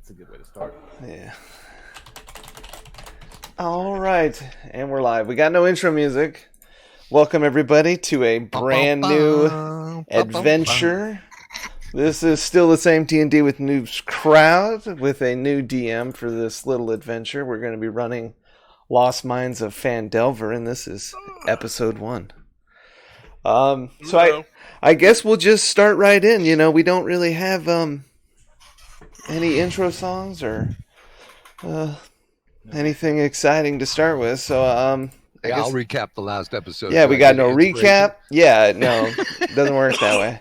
That's a good way to start. Yeah. All right, and we're live. We got no intro music. Welcome everybody to a brand new adventure. This is still the same D&D with Newbs crowd with a new DM for this little adventure. We're going to be running Lost Mines of Phandelver, and this is episode 1. So I guess we'll just start right in. You know, we don't really have any intro songs or anything exciting to start with. So I guess I'll recap the last episode. Yeah, we got no recap. Yeah, no, it doesn't work that way.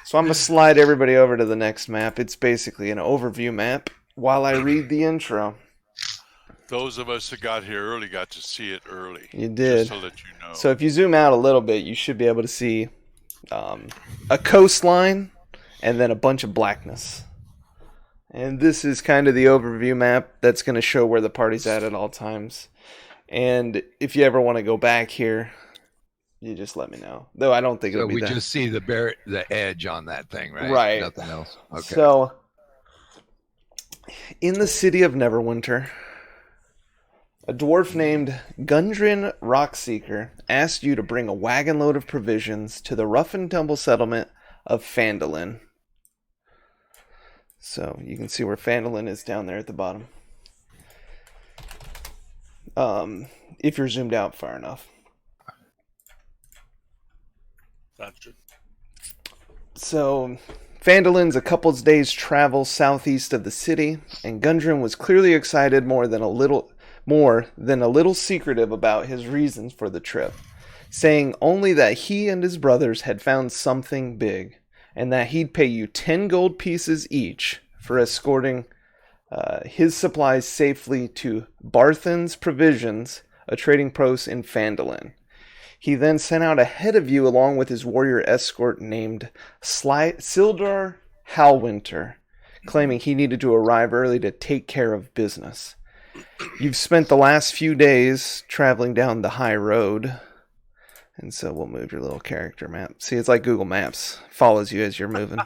So I'm going to slide everybody over to the next map. It's basically an overview map while I read the intro. Those of us that got here early got to see it early. You did. Just to let you know. So if you zoom out a little bit, you should be able to see a coastline and then a bunch of blackness. And this is kind of the overview map that's going to show where the party's at all times. And if you ever want to go back here, you just let me know. Though I don't think it'll be that. So we just see the edge on that thing, right? Right. Nothing else. Okay. So, in the city of Neverwinter, a dwarf named Gundren Rockseeker asked you to bring a wagon load of provisions to the rough and tumble settlement of Phandelver. So you can see where Phandelver is down there at the bottom. If you're zoomed out far enough. Gotcha. So Phandelver's a couple days travel southeast of the city, and Gundren was clearly excited more than a little secretive about his reasons for the trip, saying only that he and his brothers had found something big, and that he'd pay you 10 gold pieces each for escorting his supplies safely to Barthen's Provisions, a trading post in Phandelver. He then sent out ahead of you along with his warrior escort named Sildar Halwinter, claiming he needed to arrive early to take care of business. You've spent the last few days traveling down the high road. And so we'll move your little character map. See, it's like Google Maps. Follows you as you're moving.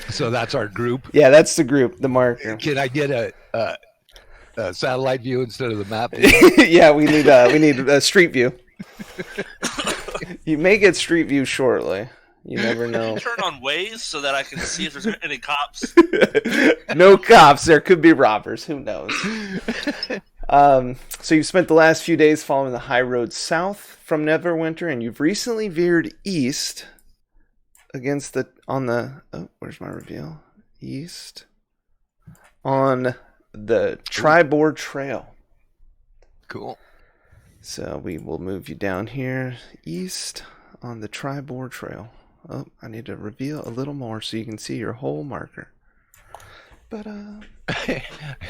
So that's our group? Yeah, that's the group, the marker. Can I get a satellite view instead of the map? Yeah, we need a street view. You may get street view shortly. You never know. Turn on Waze so that I can see if there's any cops. No cops. There could be robbers. Who knows? So you've spent the last few days following the high road south from Neverwinter, and you've recently veered east where's my reveal? East on the Tribord Trail. Cool. So we will move you down here east on the Tribord Trail. Oh, I need to reveal a little more so you can see your whole marker. But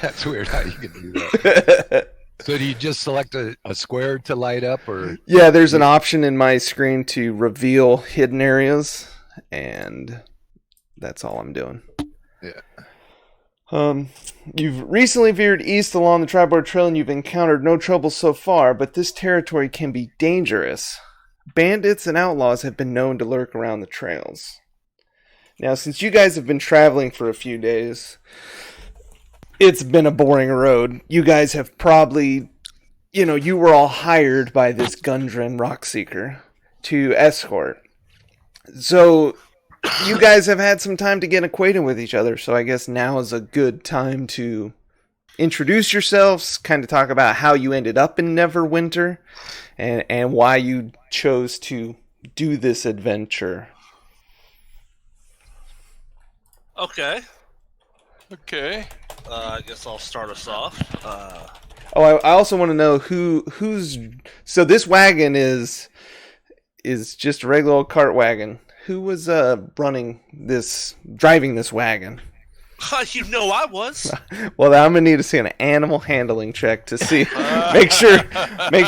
that's weird how you can do that. So do you just select a square to light up, or? Yeah, there's an option in my screen to reveal hidden areas, and that's all I'm doing. Yeah. You've recently veered east along the Tribord Trail, and you've encountered no trouble so far, but this territory can be dangerous. Bandits and outlaws have been known to lurk around the trails. Now, since you guys have been traveling for a few days, it's been a boring road. You guys have probably, you were all hired by this Gundren Rockseeker to escort. So you guys have had some time to get acquainted with each other, so I guess now is a good time to introduce yourselves, kind of talk about how you ended up in Neverwinter, and why you chose to do this adventure. Okay. I guess I'll start us off. I also want to know who's. So this wagon is just a regular old cart wagon. Who was driving this wagon? I was. Well, I'm gonna need to see an animal handling check to see. make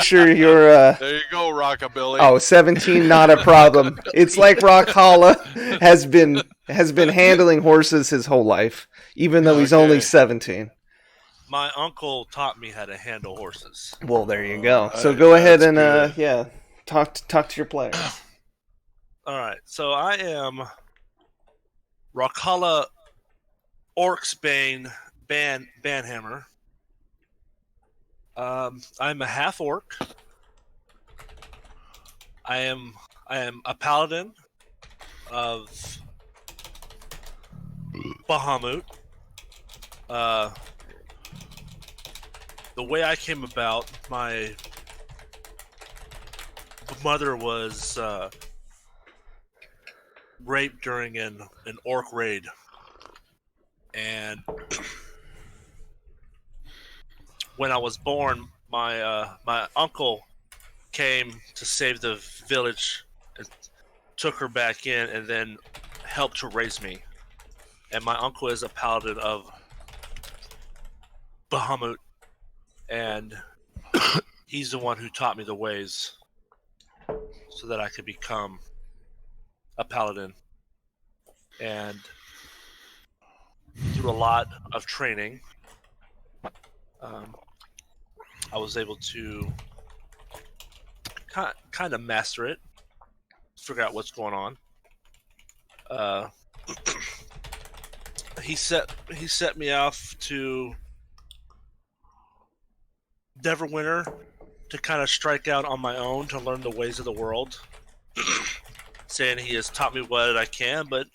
sure you're. there you go, Rockabilly. Oh, 17, not a problem. It's like Rockholla has been handling horses his whole life, even though he's only 17. My uncle taught me how to handle horses. Well, there you go. So go ahead and talk to your players. All right. So I am Rockholla Orc's Banhammer. I'm a half orc. I am a paladin of Bahamut. The way I came about, my mother was raped during an orc raid, and when I was born, my uncle came to save the village and took her back in, and then helped to raise me. And my uncle is a paladin of Bahamut, and he's the one who taught me the ways so that I could become a paladin. And through a lot of training, I was able to kind of master it, figure out what's going on. He set me off to Neverwinter to kind of strike out on my own to learn the ways of the world. Saying he has taught me what I can, but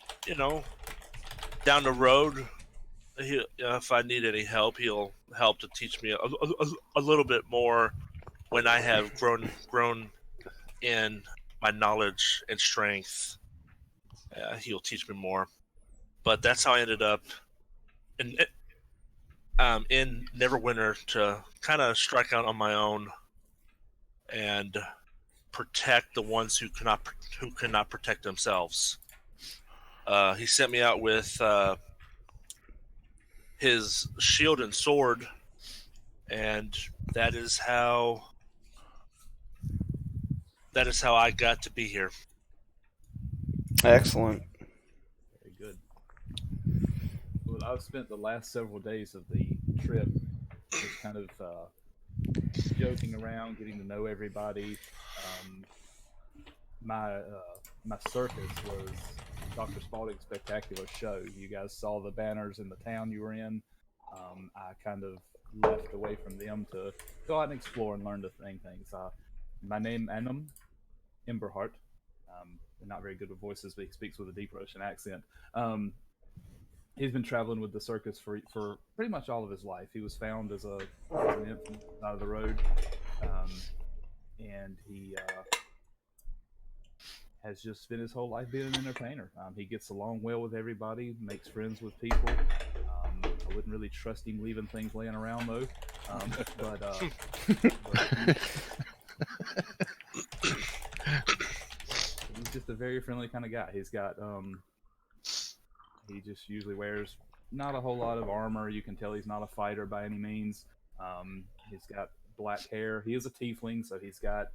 down the road, if I need any help, he'll help to teach me a little bit more when I have grown in my knowledge and strength. He'll teach me more. But that's how I ended up in Neverwinter, to kind of strike out on my own and protect the ones who cannot protect themselves. He sent me out with his shield and sword, and that is how I got to be here. Excellent. Very good. Well, I've spent the last several days of the trip just kind of joking around, getting to know everybody. My circus was Dr. Spaulding's spectacular show. You guys saw the banners in the town you were in. I kind of left away from them to go out and explore and learn to things. My name Annam Emberhart. Not very good with voices, but he speaks with a deep Russian accent. He's been traveling with the circus for pretty much all of his life. He was found as an infant out of the road, and he has just spent his whole life being an entertainer. He gets along well with everybody, makes friends with people. I wouldn't really trust him leaving things laying around, though. But he's just a very friendly kind of guy. He's got he just usually wears not a whole lot of armor. You can tell he's not a fighter by any means. He's got black hair. He is a tiefling, so he's got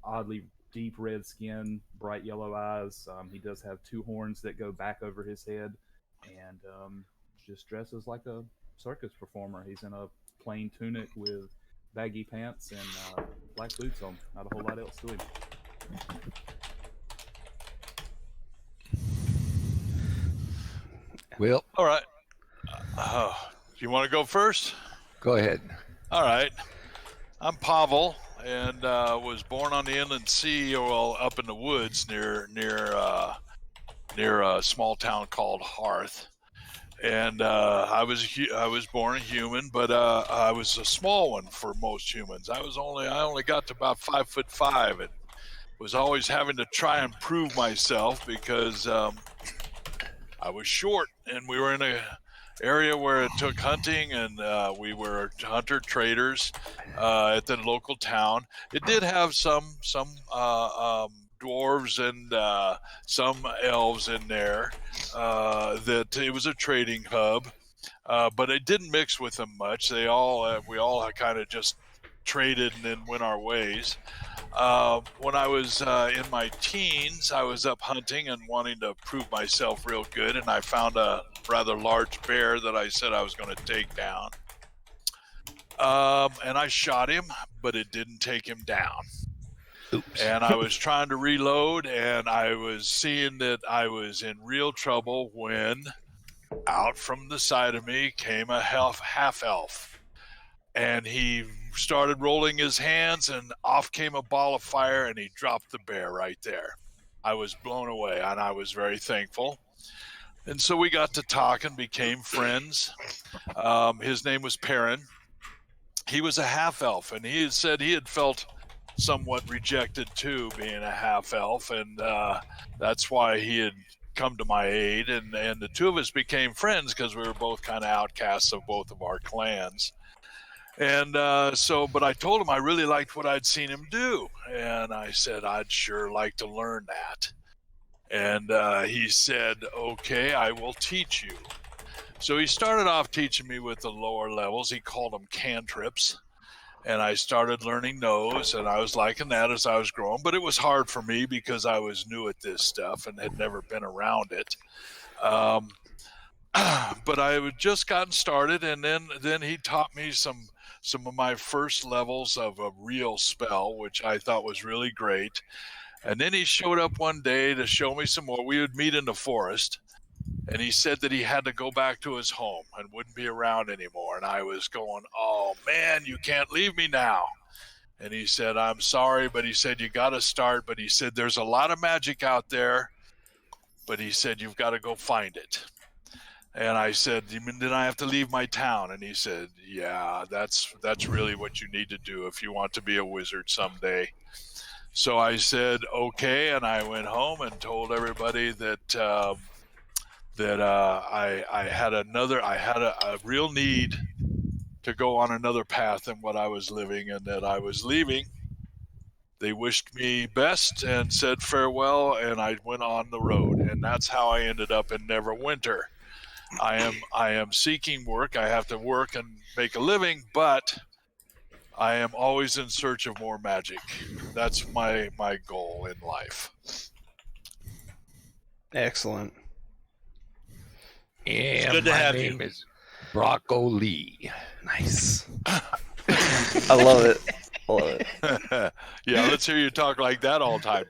oddly deep red skin, bright yellow eyes. He does have two horns that go back over his head, and just dresses like a circus performer. He's in a plain tunic with baggy pants and black boots on. Not a whole lot else to him. Will, All right. You want to go first? go ahead. All right. I'm Pavel, and was born on the inland sea, well, up in the woods near a small town called Hearth. And I was born a human, but I was a small one for most humans. I only got to about 5'5", and was always having to try and prove myself because I was short, and we were in a area where it took hunting, and we were hunter traders at the local town. It did have some dwarves and some elves in there. That it was a trading hub, but it didn't mix with them much. We all kind of just traded and then went our ways. When I was in my teens, I was up hunting and wanting to prove myself real good, and I found a rather large bear that I said I was going to take down. And I shot him, but it didn't take him down. Oops. And I was trying to reload, and I was seeing that I was in real trouble when out from the side of me came a half elf, and he started rolling his hands, and off came a ball of fire, and he dropped the bear right there. I was blown away, and I was very thankful. And so we got to talk and became friends. His name was Perrin. He was a half elf, and he had said he had felt somewhat rejected too, being a half elf, and that's why he had come to my aid. And the two of us became friends because we were both kind of outcasts of both of our clans. And but I told him I really liked what I'd seen him do, and I said I'd sure like to learn that. And he said, okay, I will teach you. So he started off teaching me with the lower levels. He called them cantrips. And I started learning those, and I was liking that as I was growing. But it was hard for me because I was new at this stuff and had never been around it. But I had just gotten started, and then he taught me some of my first levels of a real spell, which I thought was really great. And then he showed up one day to show me some more. We would meet in the forest, and he said that he had to go back to his home and wouldn't be around anymore. And I was going, oh, man, you can't leave me now. And he said, I'm sorry, but he said, you got to start. But he said, there's a lot of magic out there, but he said, you've got to go find it. And I said, then I have to leave my town. And he said, yeah, that's really what you need to do if you want to be a wizard someday. So I said, okay, and I went home and told everybody that I had a real need to go on another path than what I was living, and that I was leaving. They wished me best and said farewell, and I went on the road, and that's how I ended up in Neverwinter. I am seeking work. I have to work and make a living, but I am always in search of more magic. That's my goal in life. Excellent. And good to my have name you. is Brocco Lee. Nice. I love it. I love it. Yeah, let's hear you talk like that all the time.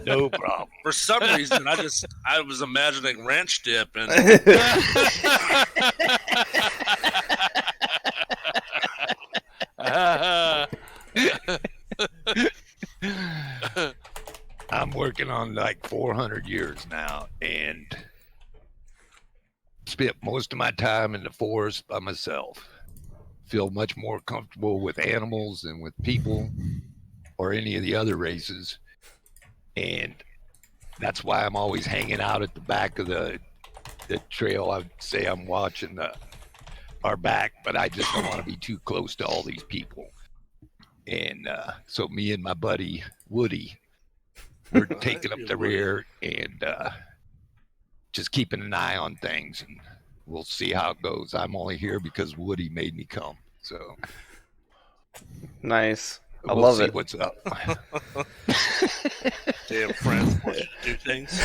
No problem. For some reason, I was imagining ranch dip, and I'm working on like 400 years now, and spent most of my time in the forest by myself. Feel much more comfortable with animals than with people or any of the other races. And that's why I'm always hanging out at the back of the trail. I'd say I'm watching our back, but I just don't want to be too close to all these people. And so me and my buddy Woody, we're taking up the rear and just keeping an eye on things, and we'll see how it goes. I'm only here because Woody made me come. So Nice. I we'll love see it. what's up. damn friends want you to do things.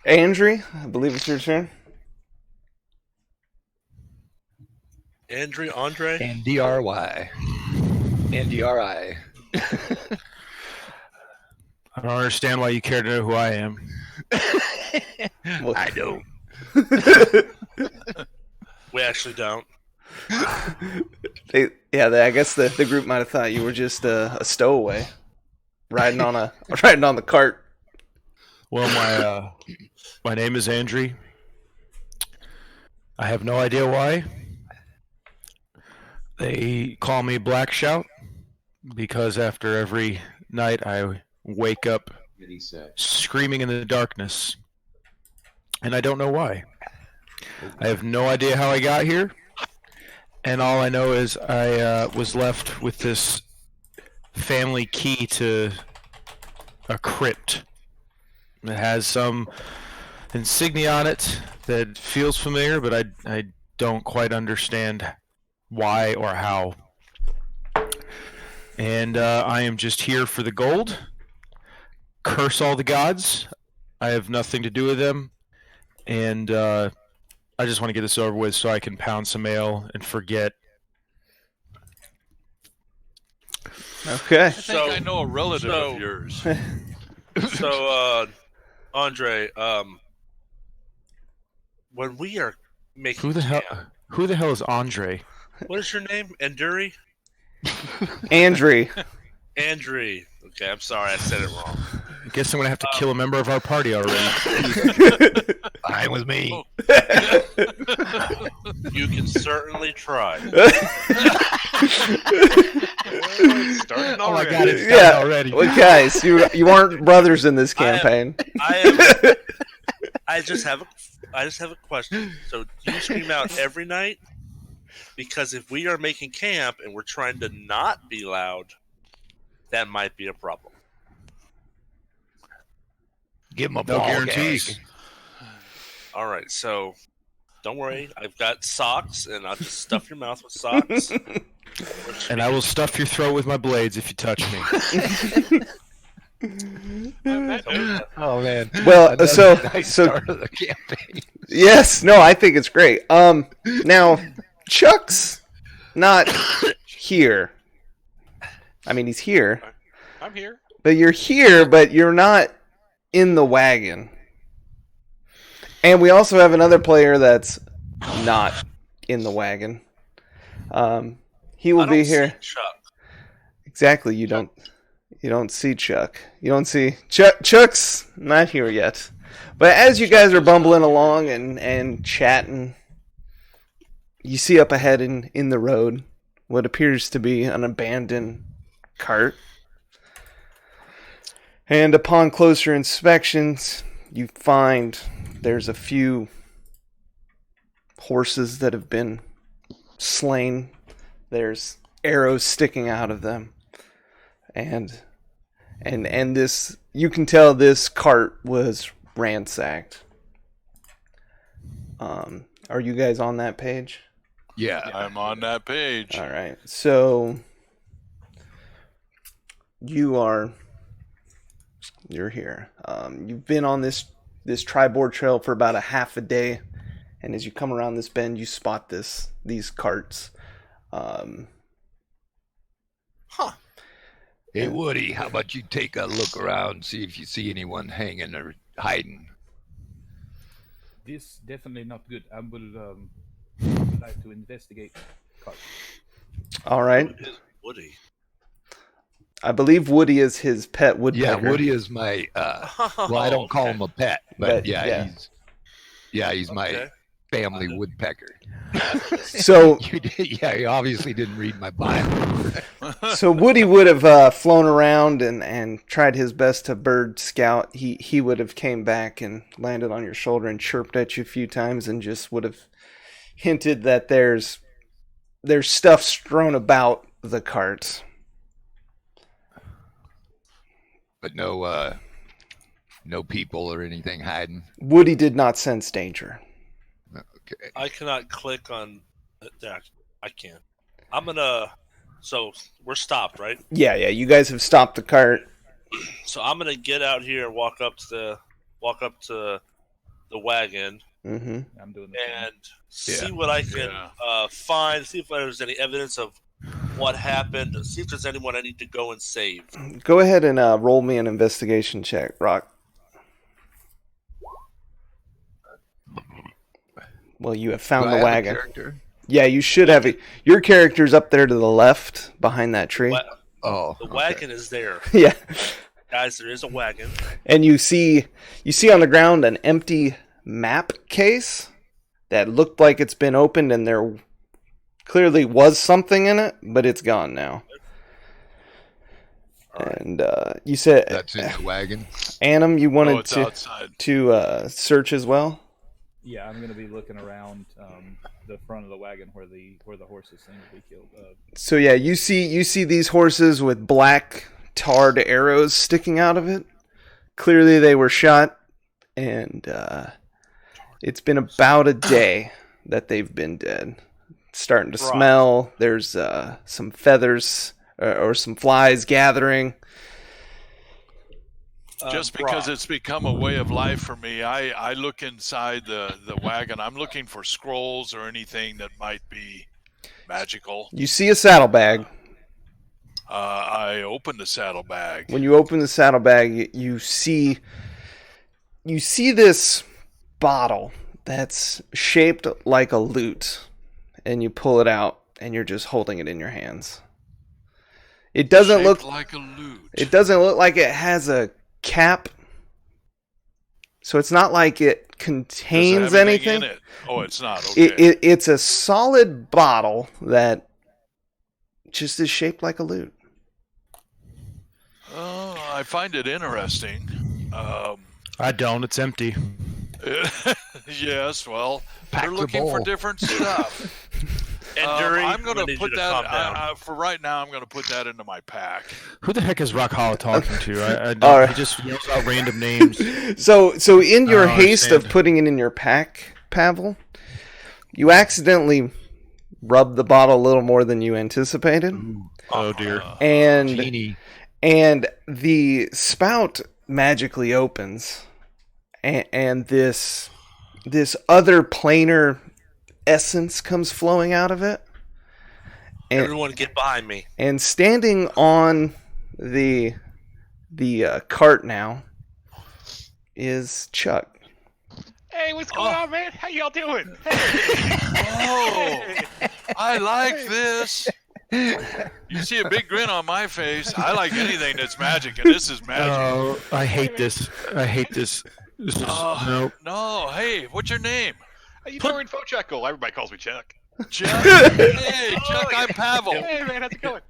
Andrew, I believe it's your turn. Andre? And DRY. And DRI. I don't understand why you care to know who I am. I don't. We actually don't. I guess the group might have thought you were just a stowaway, riding on the cart. Well, my name is Andrew. I have no idea why. They call me Black Shout because after every night I wake up screaming in the darkness, and I don't know why. I have no idea how I got here, and all I know is I was left with this family key to a crypt. It has some insignia on it that feels familiar, but I don't quite understand why or how. And I am just here for the gold. Curse all the gods. I have nothing to do with them. And I just want to get this over with so I can pound some ale and forget. Okay. I think I know a relative of yours. So, Andre, when we are making Who the hell? camp, Who the hell is Andre? what is your name? Enduri? Andrew. Andrew. Okay, I'm sorry, I said it wrong. I guess I'm gonna have to kill a member of our party already. Fine with me. You can certainly try. It's starting Oh my already. god, it's done Yeah. already. Well, guys, you aren't brothers in this campaign. I just have a question. So do you scream out every night? Because if we are making camp and we're trying to not be loud, that might be a problem. Give him a No ball guarantees. gag. All right, so don't worry. I've got socks, and I'll just stuff your mouth with socks. And I will stuff your throat with my blades if you touch me. Oh man. Well, Another so nice start of the campaign. yes, no, I think it's great. Now Chuck's not here. I mean, he's here, I'm here. but you're here, but you're not in the wagon. And we also have another player that's not in the wagon. He will I don't be see here. Chuck. Exactly. You don't see Chuck. You don't see Chuck's not here yet. But as you guys are bumbling along and chatting, you see up ahead in the road what appears to be an abandoned cart. And upon closer inspections, you find there's a few horses that have been slain. There's arrows sticking out of them. And this, you can tell this cart was ransacked. Are you guys on that page? Yeah. I'm on that page. All right. So you're here. You've been on this tri-board trail for about a half a day, and as you come around this bend, you spot these carts. Hey Woody, how about you take a look around, see if you see anyone hanging or hiding? This definitely not good. I will like to investigate. All right. Who is Woody? I believe Woody is his pet woodpecker. Yeah, Woody is my. Well, I don't call him a pet, but yeah, he's my Okay. family woodpecker. So Yeah, he obviously didn't read my bio. So Woody would have flown around and tried his best to bird scout. He would have came back and landed on your shoulder and chirped at you a few times and just would have hinted that there's stuff strewn about the cart. But no people or anything hiding. Woody did not sense danger. Okay. I cannot click on that. I can't. I'm gonna. So we're stopped, right? Yeah, you guys have stopped the cart. So I'm gonna get out here and walk up to the wagon Mm-hmm. I'm doing the same. and see what I can find. See if there's any evidence of what happened. See if there's anyone I need to go and save. Go ahead and roll me an investigation check, Rock. Well, you have found Do I the have a wagon. character? Yeah, you should have it. Your character's up there to the left behind that tree. Oh, The okay. wagon is there, Yeah. guys. There is a wagon. And you see on the ground an empty map case that looked like it's been opened and there clearly was something in it, but it's gone now. And you said, That's in the wagon. Annam, you Oh, wanted it's outside. to search as well? Yeah, I'm gonna be looking around the front of the wagon where the horses seem to be killed. So yeah, you see these horses with black tarred arrows sticking out of it. Clearly they were shot, and it's been about a day that they've been dead. It's starting to smell. There's some feathers or some flies gathering. Just because Brock. it's become a way of life for me, I look inside the wagon. I'm looking for scrolls or anything that might be magical. You see a saddlebag. I open the saddlebag. When you open the saddlebag, you see this bottle that's shaped like a lute, and you pull it out, and you're just holding it in your hands. It doesn't Shaped look like a lute. It doesn't look like it has a cap, so it's not like it contains Does it have anything. In it? Oh, it's not. Okay. It's a solid bottle that just is shaped like a lute. I find it interesting. I don't. It's empty. Yes, well, Pack they're the looking for bowl. different stuff. I'm going to put that. For right now, I'm going to put that into my pack. Who the heck is Rock Hollow talking to? I don't. All right. He just yells out random names. So in your I haste of understand. putting it in your pack, Pavel, you accidentally rubbed the bottle a little more than you anticipated, Oh dear. and Genie. and the spout magically opens, and this other planar essence comes flowing out of it, and Everyone get behind me. and standing on the cart now is Chuck. Hey, what's going on, man? How y'all doing? Oh, I like this. You see a big grin on my face. I like anything that's magic, and this is magic. Oh, I hate this. I hate this. This is nope. No, hey, what's your name? How you doing, Fochuckle? Everybody calls me Chuck. Chuck. Hey, Chuck, I'm Pavel. Hey, man, how's it going?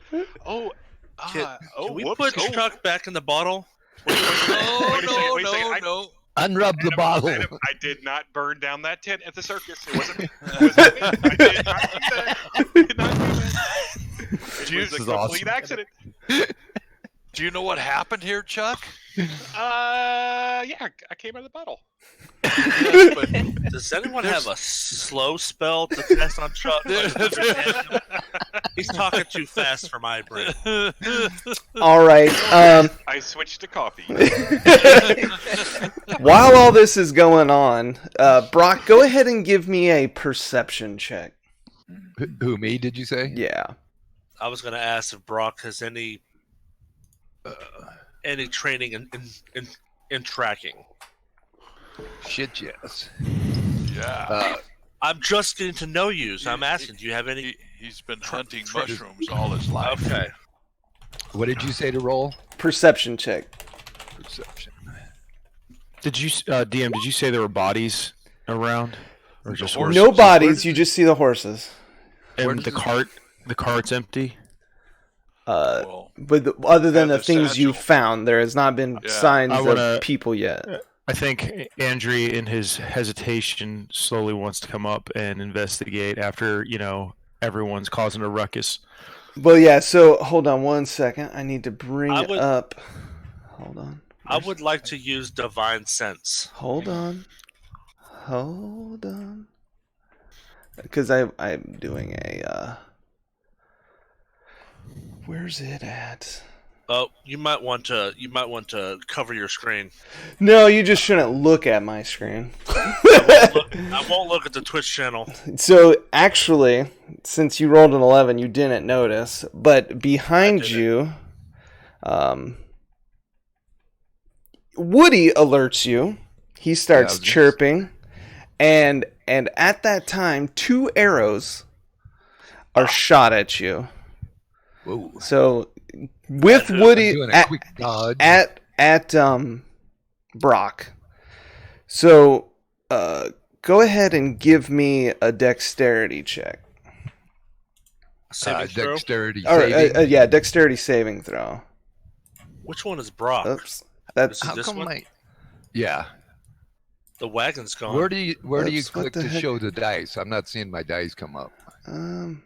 Oh, Can we whoops. put Oh, Chuck back in the bottle? No, Wait a second. no. Unrub the bottle. I did not burn down that tent at the circus. It wasn't me. I did not do that. I did not do that. It was a is complete awesome. accident. Do you know what happened here, Chuck? Yeah, I came out of the bottle. Yes, but Does anyone have a slow spell to test on Chuck? He's talking too fast for my brain. All right. I switched to coffee. While all this is going on, Brock, go ahead and give me a perception check. Who, me, did you say? Yeah. I was going to ask if Brock has any training in tracking. Shit, yes. yeah. I'm just getting to know you, so I'm asking, do you have any? He's been hunting mushrooms all his life. Okay. What did you say to roll? Perception check. Perception. Did you, DM? Did you say there were bodies around, or just horses. No bodies, you just see the horses. And the cart. The cart's empty. Well, Other than Yeah, the the things you satchel. found, there has not been Yeah. signs I wanna- of people yet. I think Andrew, in his hesitation, slowly wants to come up and investigate after everyone's causing a ruckus. Well, yeah, so hold on one second. I need to bring I it would- up. Hold on. I would like to use Divine Sense. Hold on. Hold on. Because I'm doing a... Where's it at? Oh, you might want to cover your screen. No, you just shouldn't look at my screen. I won't look at the Twitch channel. So, actually, since you rolled an 11, you didn't notice. But behind you, Woody alerts you. He starts Yeah, chirping. And at that time, 2 arrows are shot at you. Whoa. So, with Woody Doing a quick dodge. at Brock. So, go ahead and give me a dexterity check. Saving throw? Dexterity Or saving. yeah, dexterity saving throw. Which one is Brock? Oops, that's This How this come one? my... Yeah. The wagon's gone. Where do you Oops, what click the to heck? show the dice? I'm not seeing my dice come up. The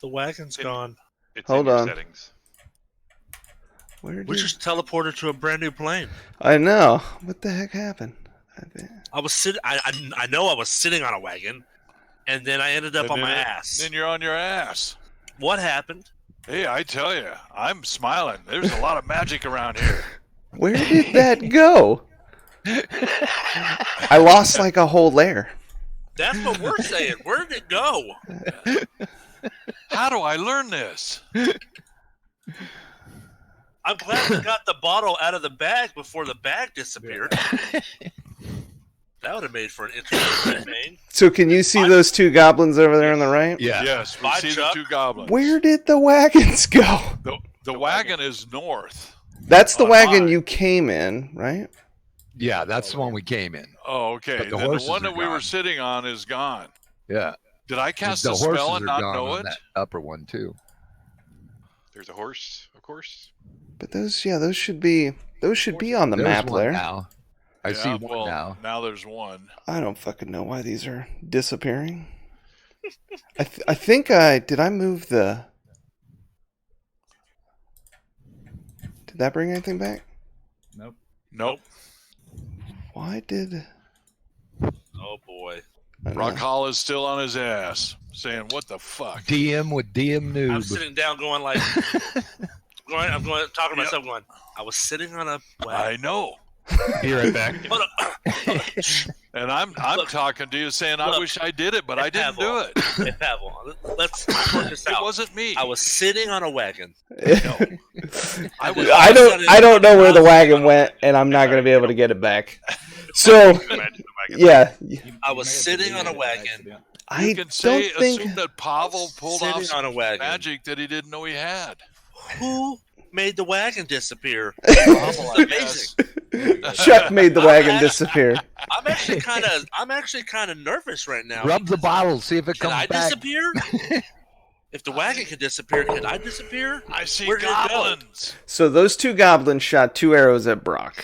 wagon's gone. It's Hold in your on. settings. where We did just teleported to a brand new plane. I know what the heck happened? I was sitting. I know I was sitting on a wagon, and then I ended up and on my then- ass. Then you're on your ass. What happened? Hey, I tell you, I'm smiling. There's a lot of magic around here. Where did that go? I lost like a whole layer. That's what we're saying. Where did it go? How do I learn this? I'm glad we got the bottle out of the bag before the bag disappeared. That would have made for an interesting campaign. So can you see those two goblins over there on the right? Yeah. Yes, we Bye, see Chuck. the 2 goblins. Where did the wagons go? The wagon is north. That's the On wagon mine. you came in, right? Yeah, that's the one we came in. Oh, okay. But the Then the horses one are that we were gone. sitting on is gone. Yeah. Did I cast the a horses spell are and not gone know on it? that upper one too. There's a horse, of course. But those should be on the There's map one there. now. I see one well, now. Now there's one. I don't fucking know why these are disappearing. I think did I move the... Did that bring anything back? Nope. Why did... Oh boy. I don't Rock know. Hall is still on his ass, saying, "What the fuck?" DM with DM noob. I'm sitting down, going like, I'm going talking to myself, going, I was sitting on a wagon. I know. Be right back. Hold up. And I'm Look, talking to you, saying, "I look. wish I did it, but I didn't Pavel. do it. Hey, Pavel, let's work this It out. wasn't me." I was sitting on a wagon. No. I was. I don't know where the wagon went, and I'm not going to be able to get it back. So, Imagine the wagon. yeah. I was sitting on a wagon. I You can say, don't think... assume that Pavel pulled off Sitting on a some wagon. magic that he didn't know he had. Who made the wagon disappear? Amazing. Chuck made the wagon disappear. I'm actually kind of nervous right now. Rub the bottle, see if it Can comes I back. disappear? If the wagon can disappear, can I disappear? I see Where did it go? goblins. So those two goblins shot 2 arrows at Brock.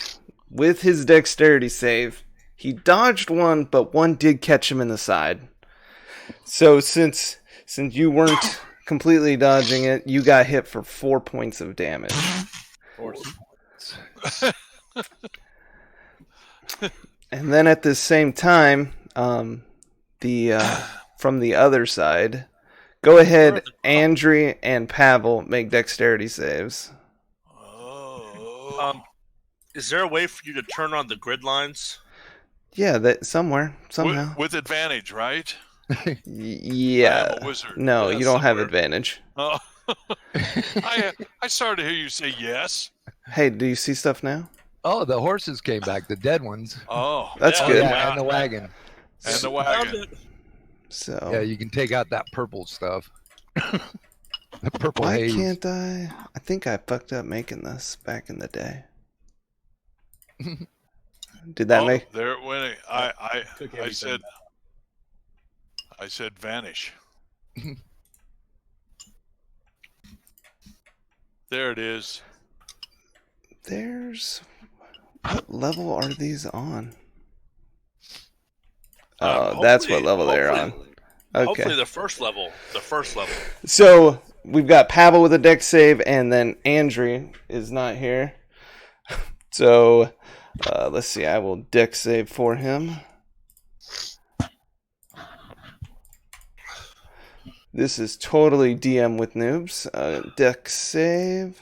With his dexterity save, he dodged one, but one did catch him in the side. So since you weren't completely dodging it, you got hit for 4 points of damage. And then at the same time, from the other side, go ahead, Andri and Pavel make dexterity saves. Oh. Is there a way for you to turn on the grid lines? Yeah, that somehow. With advantage, right? Yeah. I am a wizard. No, Yeah, you don't have somewhere. advantage. Oh. I started to hear you say yes. Hey, do you see stuff now? Oh, the horses came back, the dead ones. Oh, That's Yeah, good. Yeah, and the wagon. and the Found wagon. it. So Yeah, you can take out that purple stuff. The purple why haze. can't I? I think I fucked up making this back in the day. Did that make? There it went. I Took I everything. said vanish. There it is. There's. What level are these on? Um, That's what hopefully- level they're on. hopefully- Okay. Hopefully the first level. So we've got Pavel with a dex save, and then Andri is not here. So let's see. I will dex save for him. This is totally DM with noobs. Dex save.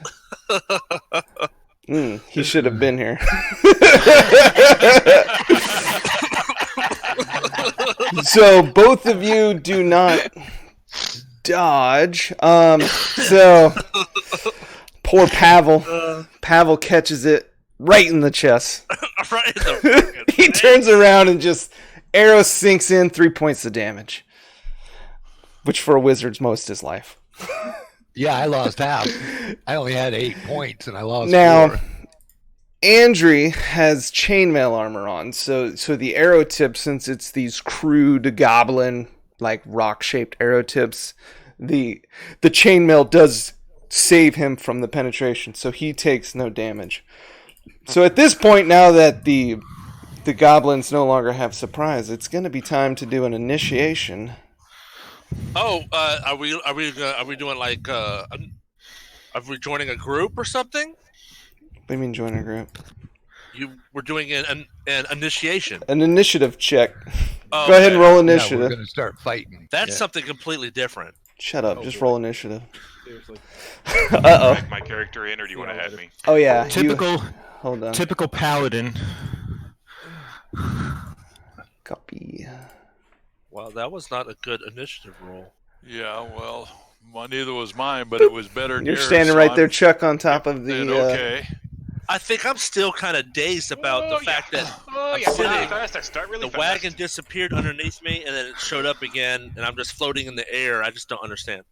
He should have been here. So both of you do not dodge. So poor Pavel. Pavel catches it right in the chest. Right in the fucking He face. turns around and just arrow sinks in, 3 points of damage. Which for a wizard's most is life. Yeah, I lost half. I only had 8 points, and I lost Now, 4. Andri has chainmail armor on, so the arrow tip, since it's these crude goblin like rock shaped arrow tips, the chainmail does save him from the penetration, so he takes no damage. So at this point, now that the goblins no longer have surprise, it's going to be time to do an initiation. Oh, are we doing like are we joining a group or something? What do you mean join a group? We're doing an initiation. An initiative check. Oh, Go ahead and roll Yeah, initiative. we're going to start fighting. That's Yeah. something completely different. Shut up. Oh, Just boy. roll initiative. Seriously. Uh-oh. Type my character in, or do you want to add me? Oh, yeah. Hold on. Typical paladin. Copy. Well, that was not a good initiative roll. Yeah, well, neither was mine, but it was better than You're yours, standing so right I'm there, Chuck, on top of saying the... okay. I think I'm still kind of dazed about the fact that I'm sitting. Fast. I start really The fast. wagon disappeared underneath me, and then it showed up again, and I'm just floating in the air. I just don't understand.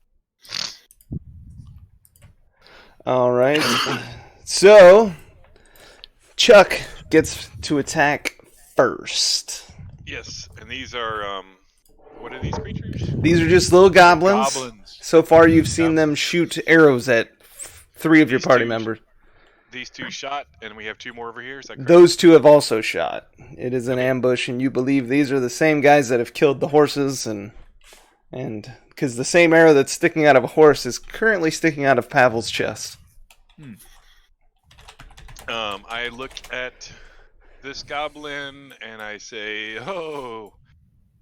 All right. So, Chuck gets to attack first. Yes, and these are what are these creatures? These are just little goblins. Goblins. So far, you've seen them shoot arrows at 3 of your These party two- members. These 2 shot, and we have 2 more over here. Is that correct? Those 2 have also shot. It is an ambush, and you believe these are the same guys that have killed the horses, and because the same arrow that's sticking out of a horse is currently sticking out of Pavel's chest. I look at this goblin and I say, "Oh,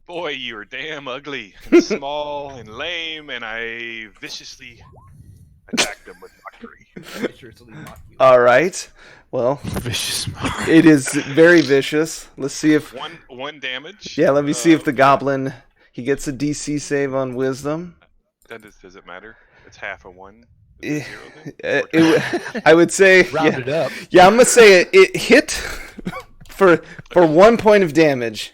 boy, you're damn ugly and small and lame," and I viciously attack them with mockery. All right. Well, Vicious. it is very vicious. Let's see if One damage. let me see if the goblin he gets a DC save on wisdom. Does it matter? It's half a 1. Eh, Is it 0 then? I would say Round it up. Yeah, I'm gonna say it hit for 1 point of damage.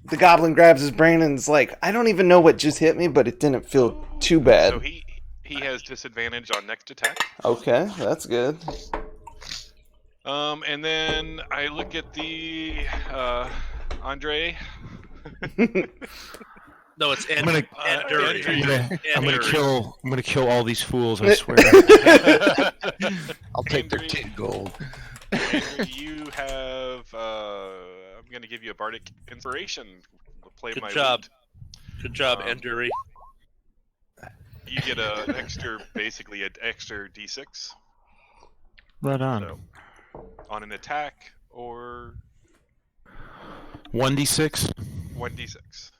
The goblin grabs his brain and is like, I don't even know what just hit me, but it didn't feel too bad. So he has disadvantage on next attack. Okay, that's good. And then I look at the Andre. No, it's I'm gonna- I'm gonna kill all these fools. I swear. I'll take their Andrew. 10 gold. Andrew, you have. I'm going to give you a bardic inspiration. Play Good my job. lute. Good job, Enduri. You get an basically an extra d6 Right on. so, on an attack or 1d6. 1d6,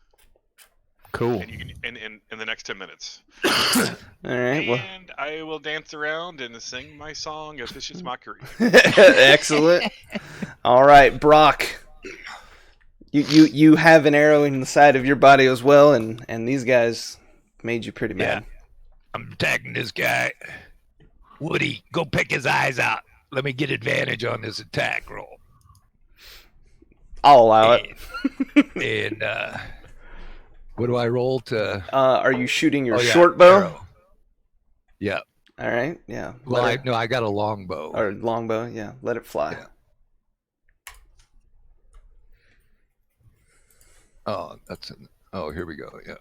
Cool. and you can in the next 10 minutes. All right. Well, And I will dance around and sing my song of vicious mockery. excellent. All right, Brock. You have an arrow in the side of your body as well, and these guys made you pretty mad. I'm attacking this guy. Woody, go pick his eyes out. Let me get advantage on this attack roll. I'll allow it. And what do I roll to? Are you shooting your Oh, yeah, short bow? arrow. Yeah. All right. Yeah. Well, Let it- I got a longbow. or longbow. Yeah. Let it fly. Yeah. Oh, oh, here we go. Yeah.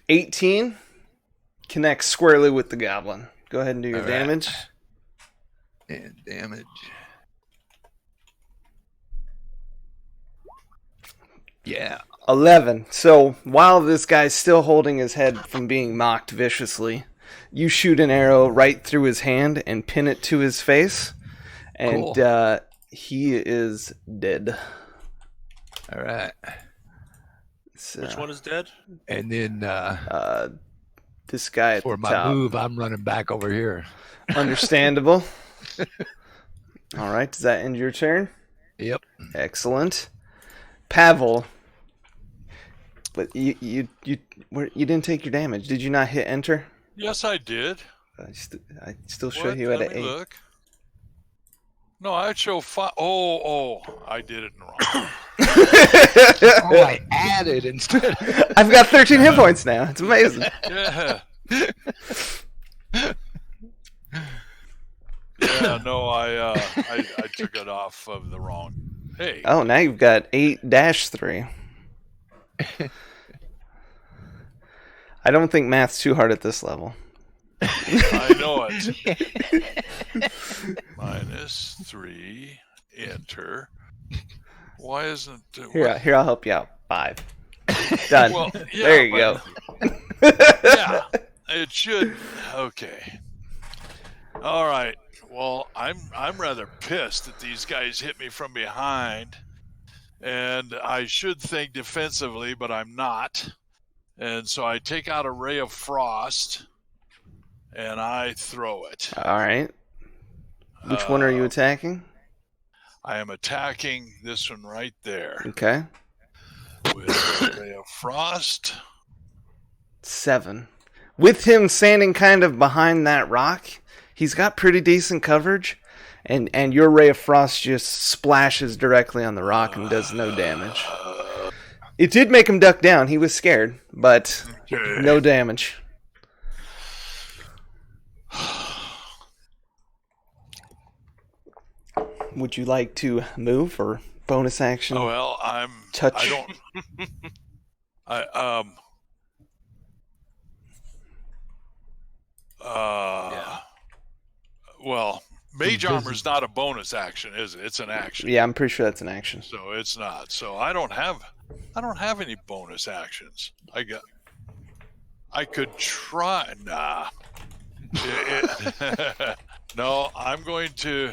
$18 connects squarely with the goblin. Go ahead and do your All right. damage. And damage. Yeah. 11. So while this guy's still holding his head from being mocked viciously, you shoot an arrow right through his hand and pin it to his face, and Cool. He is dead. All right. So, Which one is dead? And then this guy at for the my top. move, I'm running back over here. Understandable. All right. Does that end your turn? Yep. Excellent. Pavel. But you didn't take your damage. Did you not hit enter? Yes, I did. I still show What? you at Let an me 8. look. No, I'd show 5. Oh, I did it wrong. Oh, I added instead. I've got 13 hit points now. It's amazing. Yeah. Yeah, no, I took it off of the wrong. Hey, Oh, now you've got 8-3. I don't think math's too hard at this level. I know it. -3, enter. Why isn't it? Here, I'll help you out. 5. Done. Well, yeah, there you but- go. Yeah, it should. Okay. All right. Well, I'm rather pissed that these guys hit me from behind, and I should think defensively, but I'm not. And so I take out a ray of frost, and I throw it. All right. Which one are you attacking? I am attacking this one right there Okay. with a ray of frost. 7. With him standing kind of behind that rock, he's got pretty decent coverage, and your Ray of Frost just splashes directly on the rock and does no damage. It did make him duck down. He was scared, but no damage. Would you like to move or bonus action? Oh, well, touch. I don't. Well, mage armor is not a bonus action, is it? It's an action. Yeah, I'm pretty sure that's an action. So it's not. So I don't have any bonus actions. I could try. Nah. No, I'm going to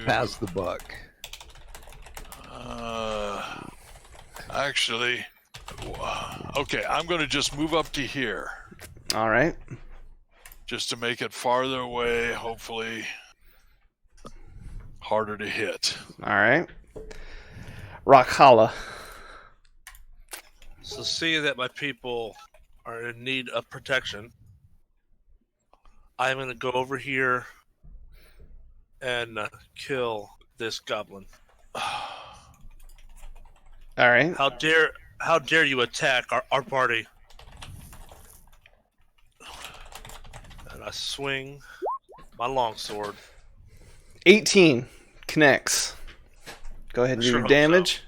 pass the buck. Actually, okay, I'm going to just move up to here. All right. Just to make it farther away, hopefully harder to hit. All right. Rockhala. So seeing that my people are in need of protection, I'm going to go over here and kill this goblin. All right. How dare you attack our party? And I swing my longsword. 18 connects. Go ahead and do Sure your hope damage.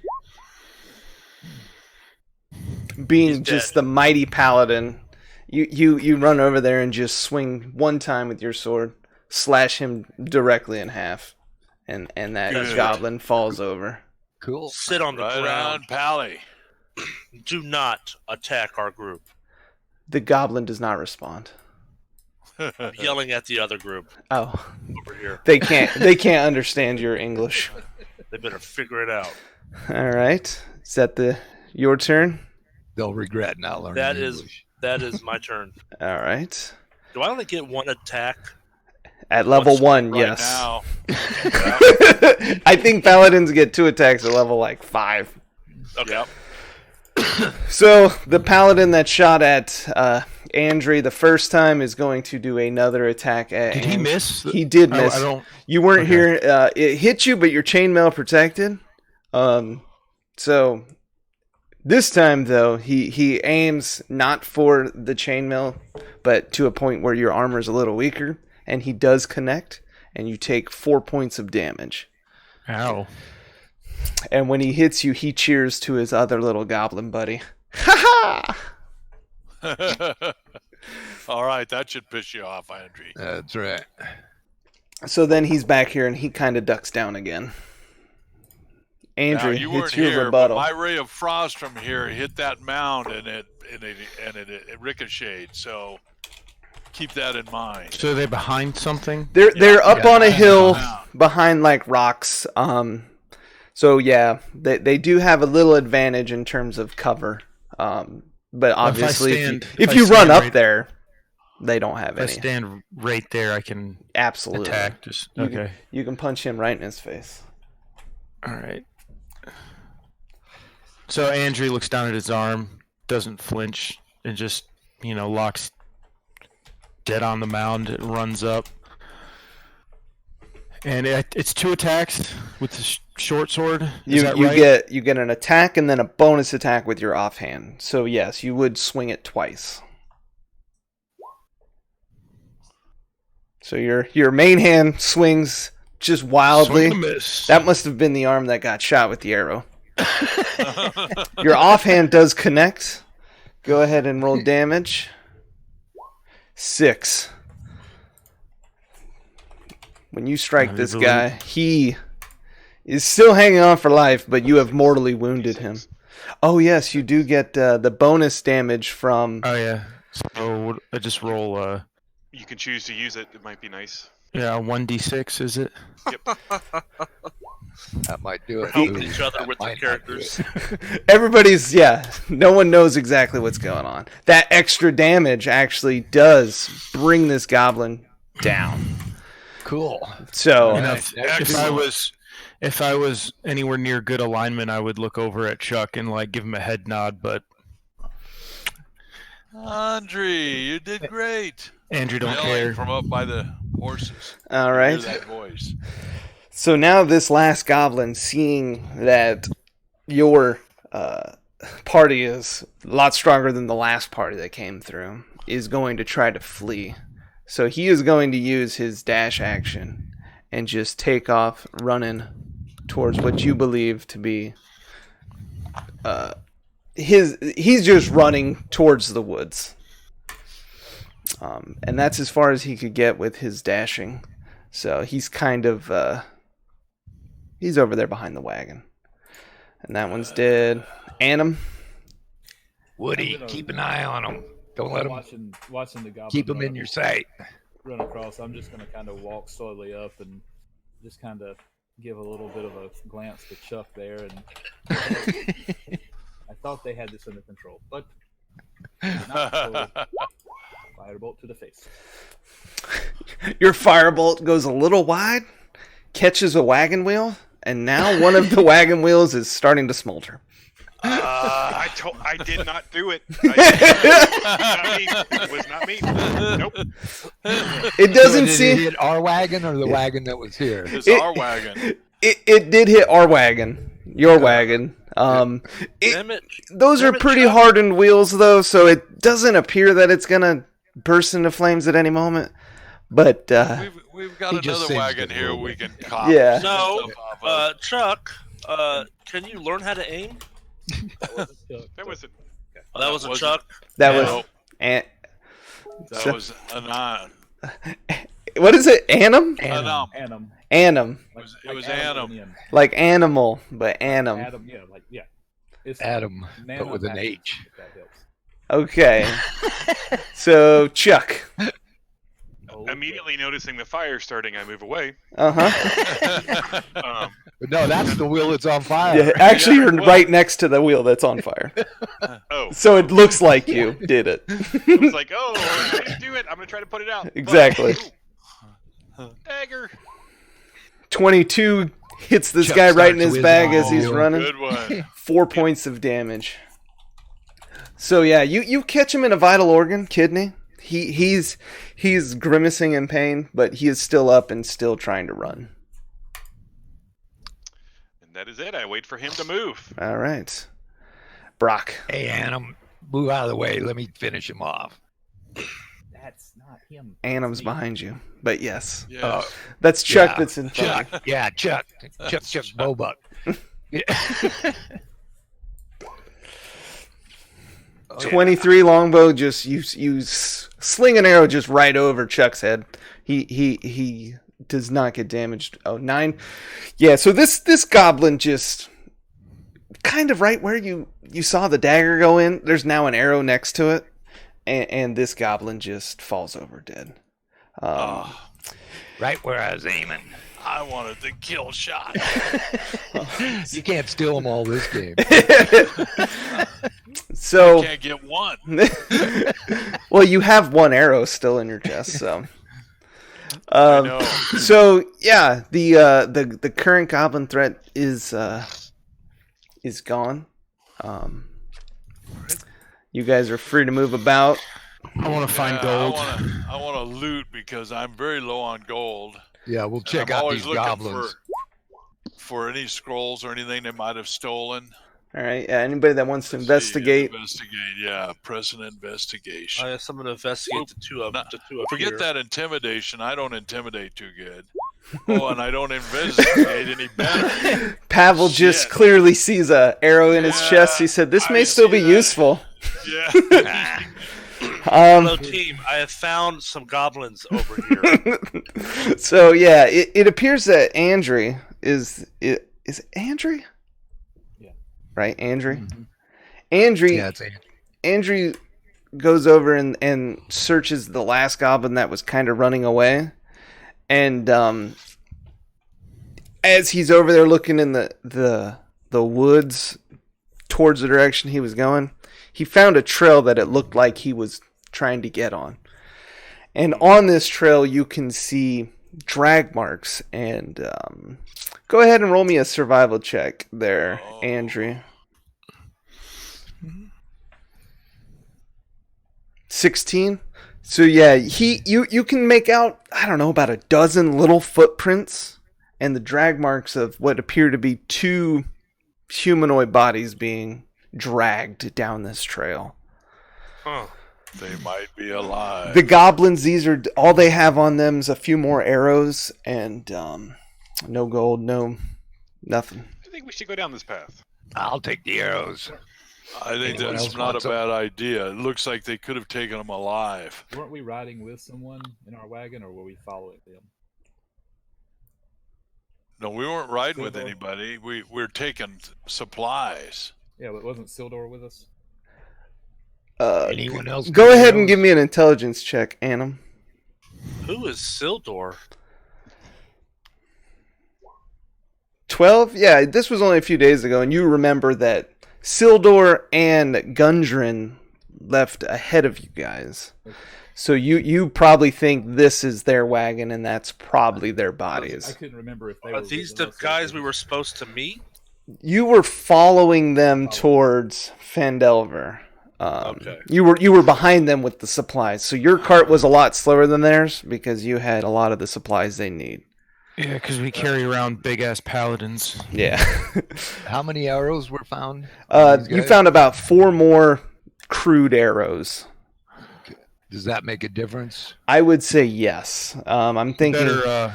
Being He's just dead. the mighty paladin, you run over there and just swing one time with your sword, slash him directly in half, and that Good. goblin falls over. Cool. Sit on the Right ground. on, Pally. Do not attack our group. The goblin does not respond. I'm yelling at the other group Oh, over here. they can't understand your English. They better figure it out. All right, is that your turn? They'll regret not learning That English. is my turn. All right. Do I only get one attack? At level What's 1, Right yes. now. I think paladins get 2 attacks at level 5. Okay. Yep. So the paladin that shot at Andre the first time is going to do another attack at. Did he miss? He did miss. I don't. You weren't Okay. here. It hit you, but your chainmail protected. So this time though, he aims not for the chainmail, but to a point where your armor is a little weaker, and he does connect, and you take 4 points of damage. Ow. And when he hits you, he cheers to his other little goblin buddy. Ha ha! All right, that should piss you off, Andre. That's right. So then he's back here, and he kind of ducks down again. Andrew, Now, you weren't it's your here, rebuttal. but my ray of frost from here hit that mound, and it ricocheted. So keep that in mind. So are they behind something? They're up Yeah. on a hill Wow. behind like rocks. So yeah, they do have a little advantage in terms of cover. But obviously, if you run up there, they don't have If I any. stand right there, I can Absolutely. attack. Just You okay. can, you can punch him right in his face. All right. So Andrew looks down at his arm, doesn't flinch, and just locks dead on the mound. It runs up, and it's 2 attacks with the short sword. Is that right? You get an attack and then a bonus attack with your offhand. So yes, you would swing it twice. So your main hand swings just wildly. Swing and a miss. That must have been the arm that got shot with the arrow. Your offhand does connect. Go ahead and roll damage. 6. When you strike this guy, he is still hanging on for life, but you have mortally wounded him. Oh yes, you do get the bonus damage from. Oh yeah. So I just roll. You can choose to use it. It might be nice. 1d6. Is it? That might do it. Helping Ooh, each other that with their might not do characters. it. Everybody's no one knows exactly what's going on. That extra damage actually does bring this goblin down. Cool. So And Nice. if I was anywhere near good alignment, I would look over at Chuck and give him a head nod. But Andre, you did great. Andrew, don't Yelling care. from up by the horses. All You right. hear that voice. So now this last goblin, seeing that your party is a lot stronger than the last party that came through, is going to try to flee. So he is going to use his dash action and just take off running towards what you believe to be he's just running towards the woods. And that's as far as he could get with his dashing. So he's kind of he's over there behind the wagon. And that one's dead. Anim. Woody, keep an eye on him. Don't let him. Watching the goblin. Keep him in your sight. Run across. I'm just going to kind of walk slowly up and just kind of give a little bit of a glance to Chuck there. And I thought they had this under control, but not. So firebolt to the face. Your firebolt goes a little wide, catches a wagon wheel, and now one of the wagon wheels is starting to smolder. I did not do it. It was not me. Nope. It doesn't Did seem. it hit our wagon or the wagon that was here? It's our wagon. It did hit our wagon, your wagon. Damn it. Those are Damn it, pretty Chuck. hardened wheels, though, so it doesn't appear that it's gonna burst into flames at any moment. But We've got He just another singed wagon it a here little we bit. can cop. Yeah. So, stuff off of. Chuck, can you learn how to aim? That was it. Oh, that wasn't wasn't- Chuck. that No, was that so- was Anon. what is it? Anim? Anon. Anim. Anim, It was Anim. Ian. like animal, but anim. Adam, yeah, like yeah. It's Adam, nano but with an package, H. if that helps. Okay. So Chuck. Oh, Immediately noticing the fire starting, I move away. Uh-huh. No, that's the wheel that's on fire. Yeah, actually, you're right next to the wheel that's on fire. Oh, So it looks like you did it. it was like, oh, I didn't do it. I'm gonna try to put it out. Exactly. Ooh. Dagger. 22 hits this Chuck guy right in starts his bag whizzing as he's all running. Good one. 4 points of damage. So yeah, you catch him in a vital organ, kidney. He's grimacing in pain, but he is still up and still trying to run. And that is it. I wait for him to move. All right, Brock. Hey, Adam, move out of the way. Let me finish him off. That's not him. Anim's behind you, but yes, Yeah. that's Chuck Yeah. that's in front. of Chuck. Yeah, Chuck. Chuck Bobuck. Yeah. you. 23 longbow. Just you sling an arrow just right over Chuck's head. He does not get damaged. Oh, 9. Yeah. So this goblin just kind of right where you saw the dagger go in. There's now an arrow next to it, and this goblin just falls over dead. Right where I was aiming. I wanted the kill shot. You can't steal them all this game. So Can't get one. well, you have one arrow still in your chest, so. I know. So yeah, the current goblin threat is gone. You guys are free to move about. I want to find Yeah, gold. I want to loot because I'm very low on gold. Yeah, we'll check I'm out always these looking goblins. for any scrolls or anything they might have stolen. All right. Yeah. Anybody that wants to See, investigate. yeah. Press an investigation. I have someone to investigate the two up Forget here. that intimidation. I don't intimidate too good. Oh, and I don't investigate any better. Pavel just Shit. clearly sees a arrow in his Yeah, chest. He said, "This I may still see be that. useful." Yeah. Hello, team. I have found some goblins over here. So yeah, it appears that Andrew is Andrew? Yeah. Right, Andrew. Mhm. Andrew. Yeah, it's Andrew goes over and searches the last goblin that was kind of running away, and as he's over there looking in the woods towards the direction he was going, he found a trail that it looked like he was trying to get on. And on this trail, you can see drag marks. And go ahead and roll me a survival check there, Andrew. 16. So yeah, you can make out, I don't know, about a dozen little footprints and the drag marks of what appear to be 2 humanoid bodies being dragged down this trail. Huh. They might be alive. The goblins, these are all they have on them is a few more arrows and no gold, no nothing. I think we should go down this path. I'll take the arrows. I think Anyone that's else not a want some? bad idea. It looks like they could have taken them alive. Weren't we riding with someone in our wagon, or were we following them? No, we weren't riding with Sildor? anybody. We're taking supplies. Yeah, but wasn't Sildor with us? Anyone else? Go got ahead and arrows? give me an intelligence check, Annam. Who is Sildor? 12? Yeah, this was only a few days ago, and you remember that Sildor and Gundren left ahead of you guys. So you probably think this is their wagon, and that's probably their I bodies. couldn't remember if they Are were these with the us or guys if we were supposed to meet? You were following them towards Phandelver. Okay. You were behind them with the supplies, so your cart was a lot slower than theirs because you had a lot of the supplies they need. Yeah, because we carry around big ass paladins. Yeah. How many arrows were found? on these You guys? found about 4 more crude arrows. Does that make a difference? I would say yes. I'm thinking Better,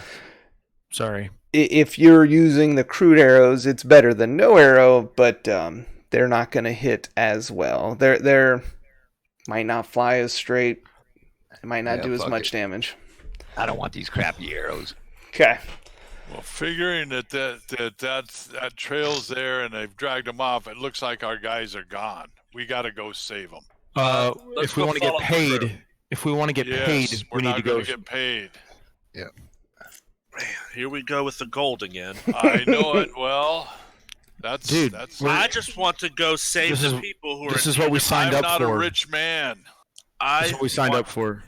sorry. if you're using the crude arrows, it's better than no arrow, but they're not going to hit as well. They're might not fly as straight. It might not Yeah, do as fuck much it. damage. I don't want these crappy arrows. Okay. Well, figuring that trail's there and they've dragged them off, it looks like our guys are gone. We got to go save them. Let's If we go want to get follow the crew. paid, Yes, we're we need not to go. going to get paid. Here we go with the gold again. I know it. Well, that's Dude, that's. we're- I just want to go save This the is- people who are. This in is what need we of- signed I'm up not for. a rich man. This is what we signed up for.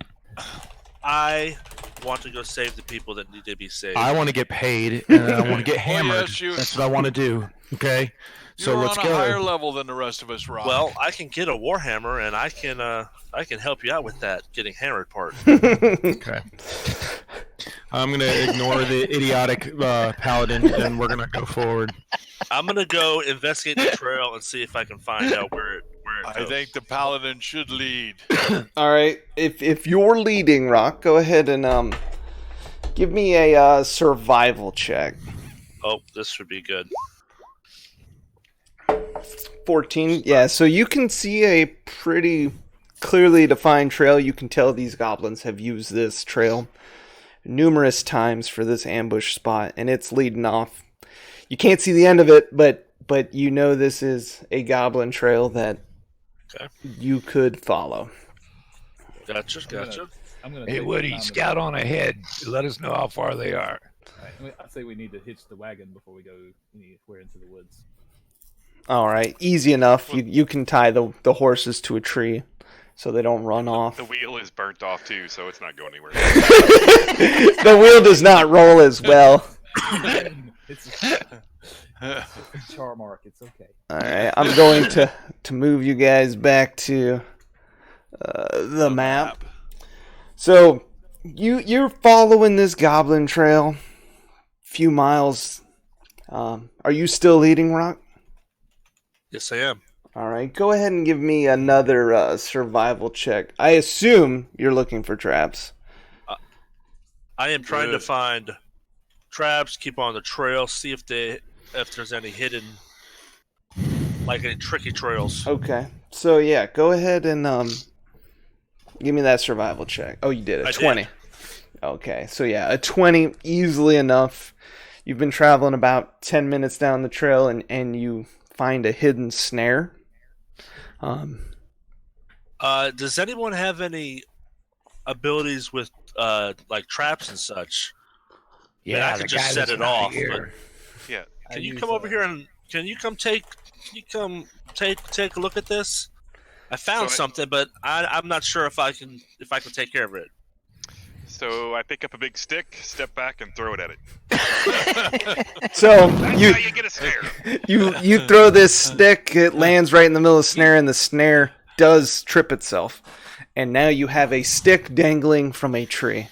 I want to go save the people that need to be saved. I want to get paid, and I want to get hammered. yes, you- That's what I want to do. Okay, so You're let's on a go. higher level than the rest of us, Rob. Well, I can get a warhammer, and I can help you out with that getting hammered part. Okay. I'm gonna ignore the idiotic paladin, and we're gonna go forward. I'm gonna go investigate the trail and see if I can find out where it I goes. think the paladin should lead. All right. If you're leading, Rock, go ahead and give me a survival check. Oh, this should be good. 14. Yeah, so you can see a pretty clearly defined trail. You can tell these goblins have used this trail numerous times for this ambush spot, and it's leading off. You can't see the end of it, but you know this is a goblin trail that Okay. you could follow. Gotcha. I'm gonna Hey, take Woody, the time to- scout on ahead. Let us know how far they are. Alright, I say we need to hitch the wagon before we go anywhere into the woods. All right, easy enough. You can tie the horses to a tree so they don't run off. The wheel is burnt off too, so it's not going anywhere. The wheel does not roll as well. It's a char mark. It's okay. All right, I'm going to move you guys back to the map. So you're following this goblin trail, few miles. Are you still leading, Rock? Yes, I am. All right, go ahead and give me another survival check. I assume you're looking for traps. I am trying to Good. find traps, keep on the trail, see if there's any hidden, like any tricky trails. Okay, so yeah, go ahead and give me that survival check. Oh, you did it. I 20. did. Okay, so yeah, a 20, easily enough. You've been traveling about 10 minutes down the trail, and you find a hidden snare. Does anyone have any abilities with like traps and such? Yeah, I the could just guy set that's it not off, here. Yeah. Can you come over here and can you come take a look at this? I found So something, but I'm not sure if I can take care of it. So I pick up a big stick, step back, and throw it at it. So That's you how you get a snare. you throw this stick, it lands right in the middle of the snare, and the snare does trip itself. and now you have a stick dangling from a tree.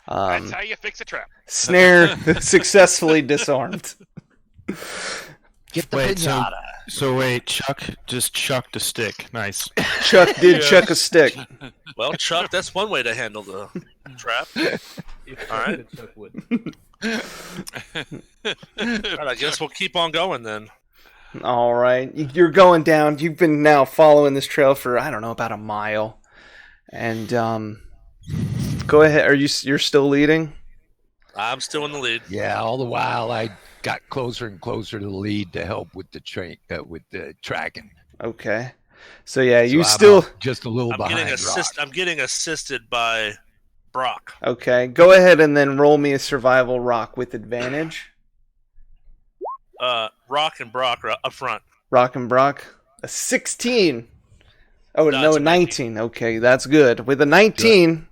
That's how you fix a trap. Snare successfully disarmed. Get the Wait, pinata. So wait, Chuck just chucked a stick. Nice. Chuck did chuck a stick. Well, Chuck, that's one way to handle the trap. If All right. Chuck would. All right, I guess we'll keep on going then. All right, you're going down. You've been now following this trail for I don't know about a mile, and go ahead. You're still leading? I'm still in the lead. Yeah, all the while I got closer and closer to the lead to help with the tracking. Okay, so yeah, So you I'm still up just a little I'm behind. I'm getting assisted by Brock. okay. Go ahead and then roll me a survival rock with advantage. Rock and Brock are up front. Rock and Brock, a 16. Oh No, no, it's a 19. Okay, that's good. With a 19,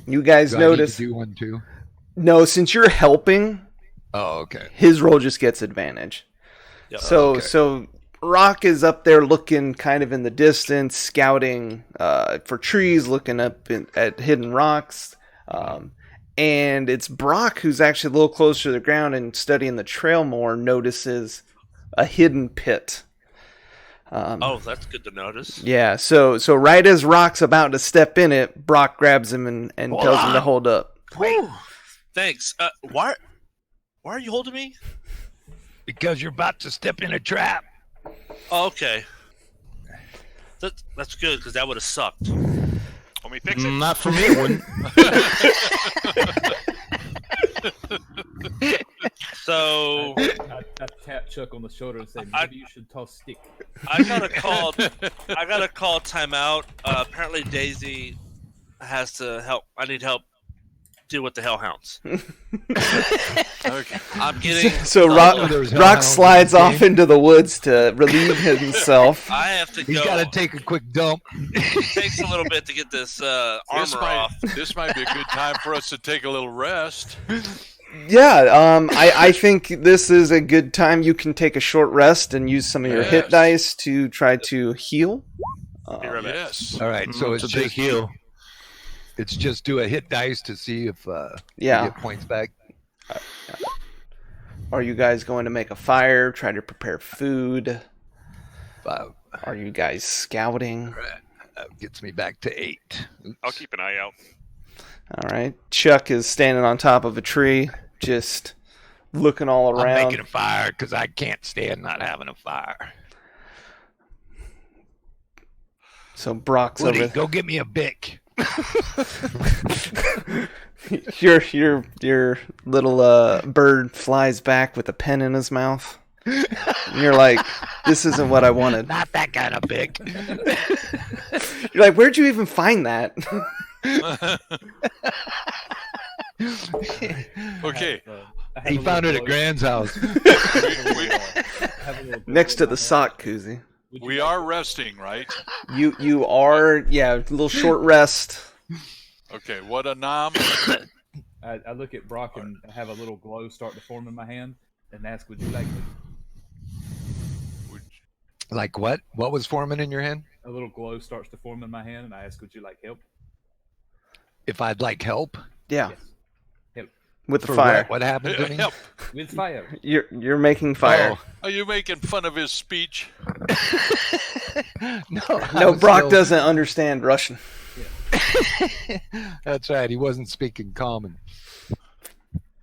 you guys Do I need to notice. do one too? No, since you're helping, Oh, okay. his roll just gets advantage. Yep. So Okay. so Rock is up there looking kind of in the distance, scouting for trees, looking up at hidden rocks. And it's Brock who's actually a little closer to the ground and studying the trail more, notices a hidden pit. Oh, that's good to notice. Yeah, so right as Rock's about to step in it, Brock grabs him and tells him to hold up. Whew. Thanks. Why are you holding me? Because you're about to step in a trap. Oh, okay. That's good because that would have sucked. Want me to fix it? Not for me, it wouldn't. So I tap Chuck on the shoulder and say, maybe you should toss stick. I gotta call timeout. Apparently Daisy has to help. I need help deal with the hellhounds. Okay. I'm getting So there's Rock hellhounds slides in the off into the woods to relieve himself. I have to He's go. got to take a quick dump. It takes a little bit to get this armor off. This might be a good time for us to take a little rest. Yeah, I think this is a good time. You can take a short rest and use some of your hit Yes. dice to try to heal. Be right back. Yes. All right, so It's it's a big just heal. It's just do a hit dice to see if you Yeah. get points back. Are you guys going to make a fire? Try to prepare food? 5 Are you guys scouting? gets me back to 8. I'll keep an eye out. All right. Chuck is standing on top of a tree, just looking all I'm around. making a fire because I can't stand not having a fire. So Brock's Woody, over. go get me a Bic. Your little bird flies back with a pen in his mouth. And you're like, this isn't what I wanted. Not that kind of Bic. You're like, where'd you even find that? Okay. He found it at Grand's house. Next to the sock koozie. We are resting, right? You are, yeah, a little short rest. Okay. What a nom. I look at Brock and have a little glow start to form in my hand and ask, would you like Like what? What was forming in your hand? a little glow starts to form in my hand and I ask, would you like help? If I'd like help? Yeah, Yes. Help. with the For fire. What happened to me? Help. With fire. You're making fire. Oh. Are you making fun of his speech? No, I No, was Brock still- doesn't understand Russian. That's right. He wasn't speaking common.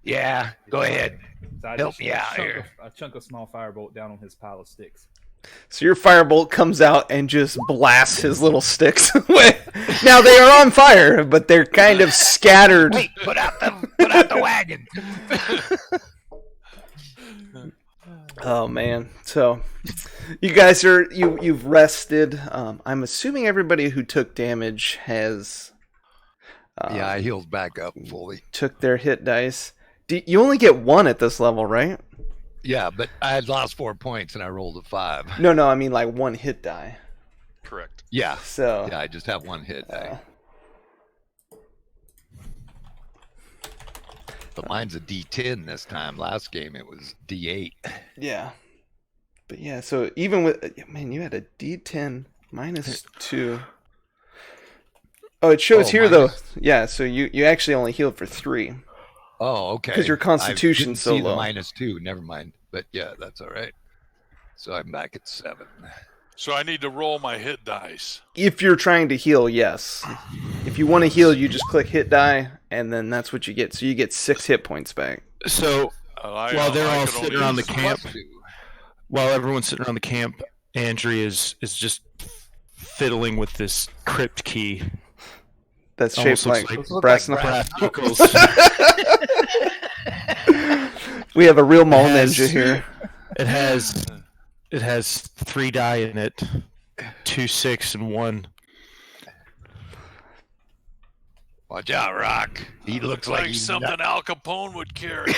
Yeah, go ahead. So I Help just me out chunk here. I chunk a small firebolt down on his pile of sticks. So your firebolt comes out and just blasts his little sticks away. Now they are on fire, but they're kind of scattered. Wait, put out the wagon. Oh man! So you guys are you've rested. I'm assuming everybody who took damage has Yeah, I healed back up fully. took their hit dice. You only get one at this level, right? Yeah, but I had lost 4 points and I rolled a 5. No, I mean like one hit die. Correct. Yeah, So yeah, I just have one hit. But mine's a D10 this time. Last game it was D8. yeah, but yeah. So even with man, you had a D10 -2. Oh, it shows here though. minus- Yeah, so you actually only healed for 3. Oh, okay. 'Cause your constitution's so I didn't see low. the -2. Never mind. But yeah, that's all right. So I'm back at 7. So I need to roll my hit dice. If you're trying to heal, yes. If you want to heal, you just click hit die, and then that's what you get. So you get 6 hit points back. So while they're all sitting around the camp, while everyone's sitting around the camp, Andrea is just fiddling with this crypt key. That's Almost shaped looks like brass brass knuckles. knuckles. We have a real mole ninja here. It has 3 die in it, 2 6 and 1. Watch out, Rock. He looks like he's something Al Capone would carry.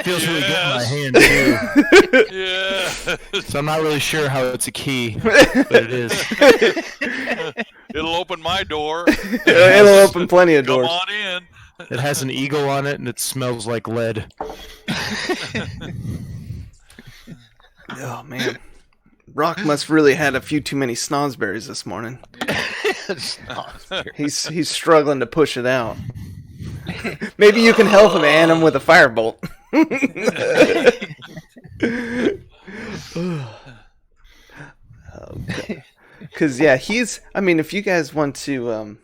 Feels really good in my Yes. hand too. Yeah. So I'm not really sure how it's a key, but it is. It'll open my door. It'll open plenty of Come doors. on in. It has an eagle on it, and it smells like lead. Oh man, Rock must really had a few too many snozzberries this morning. He's struggling to push it out. Maybe you can help him, Annam, with a firebolt. Because yeah, he's. I mean, if you guys want to,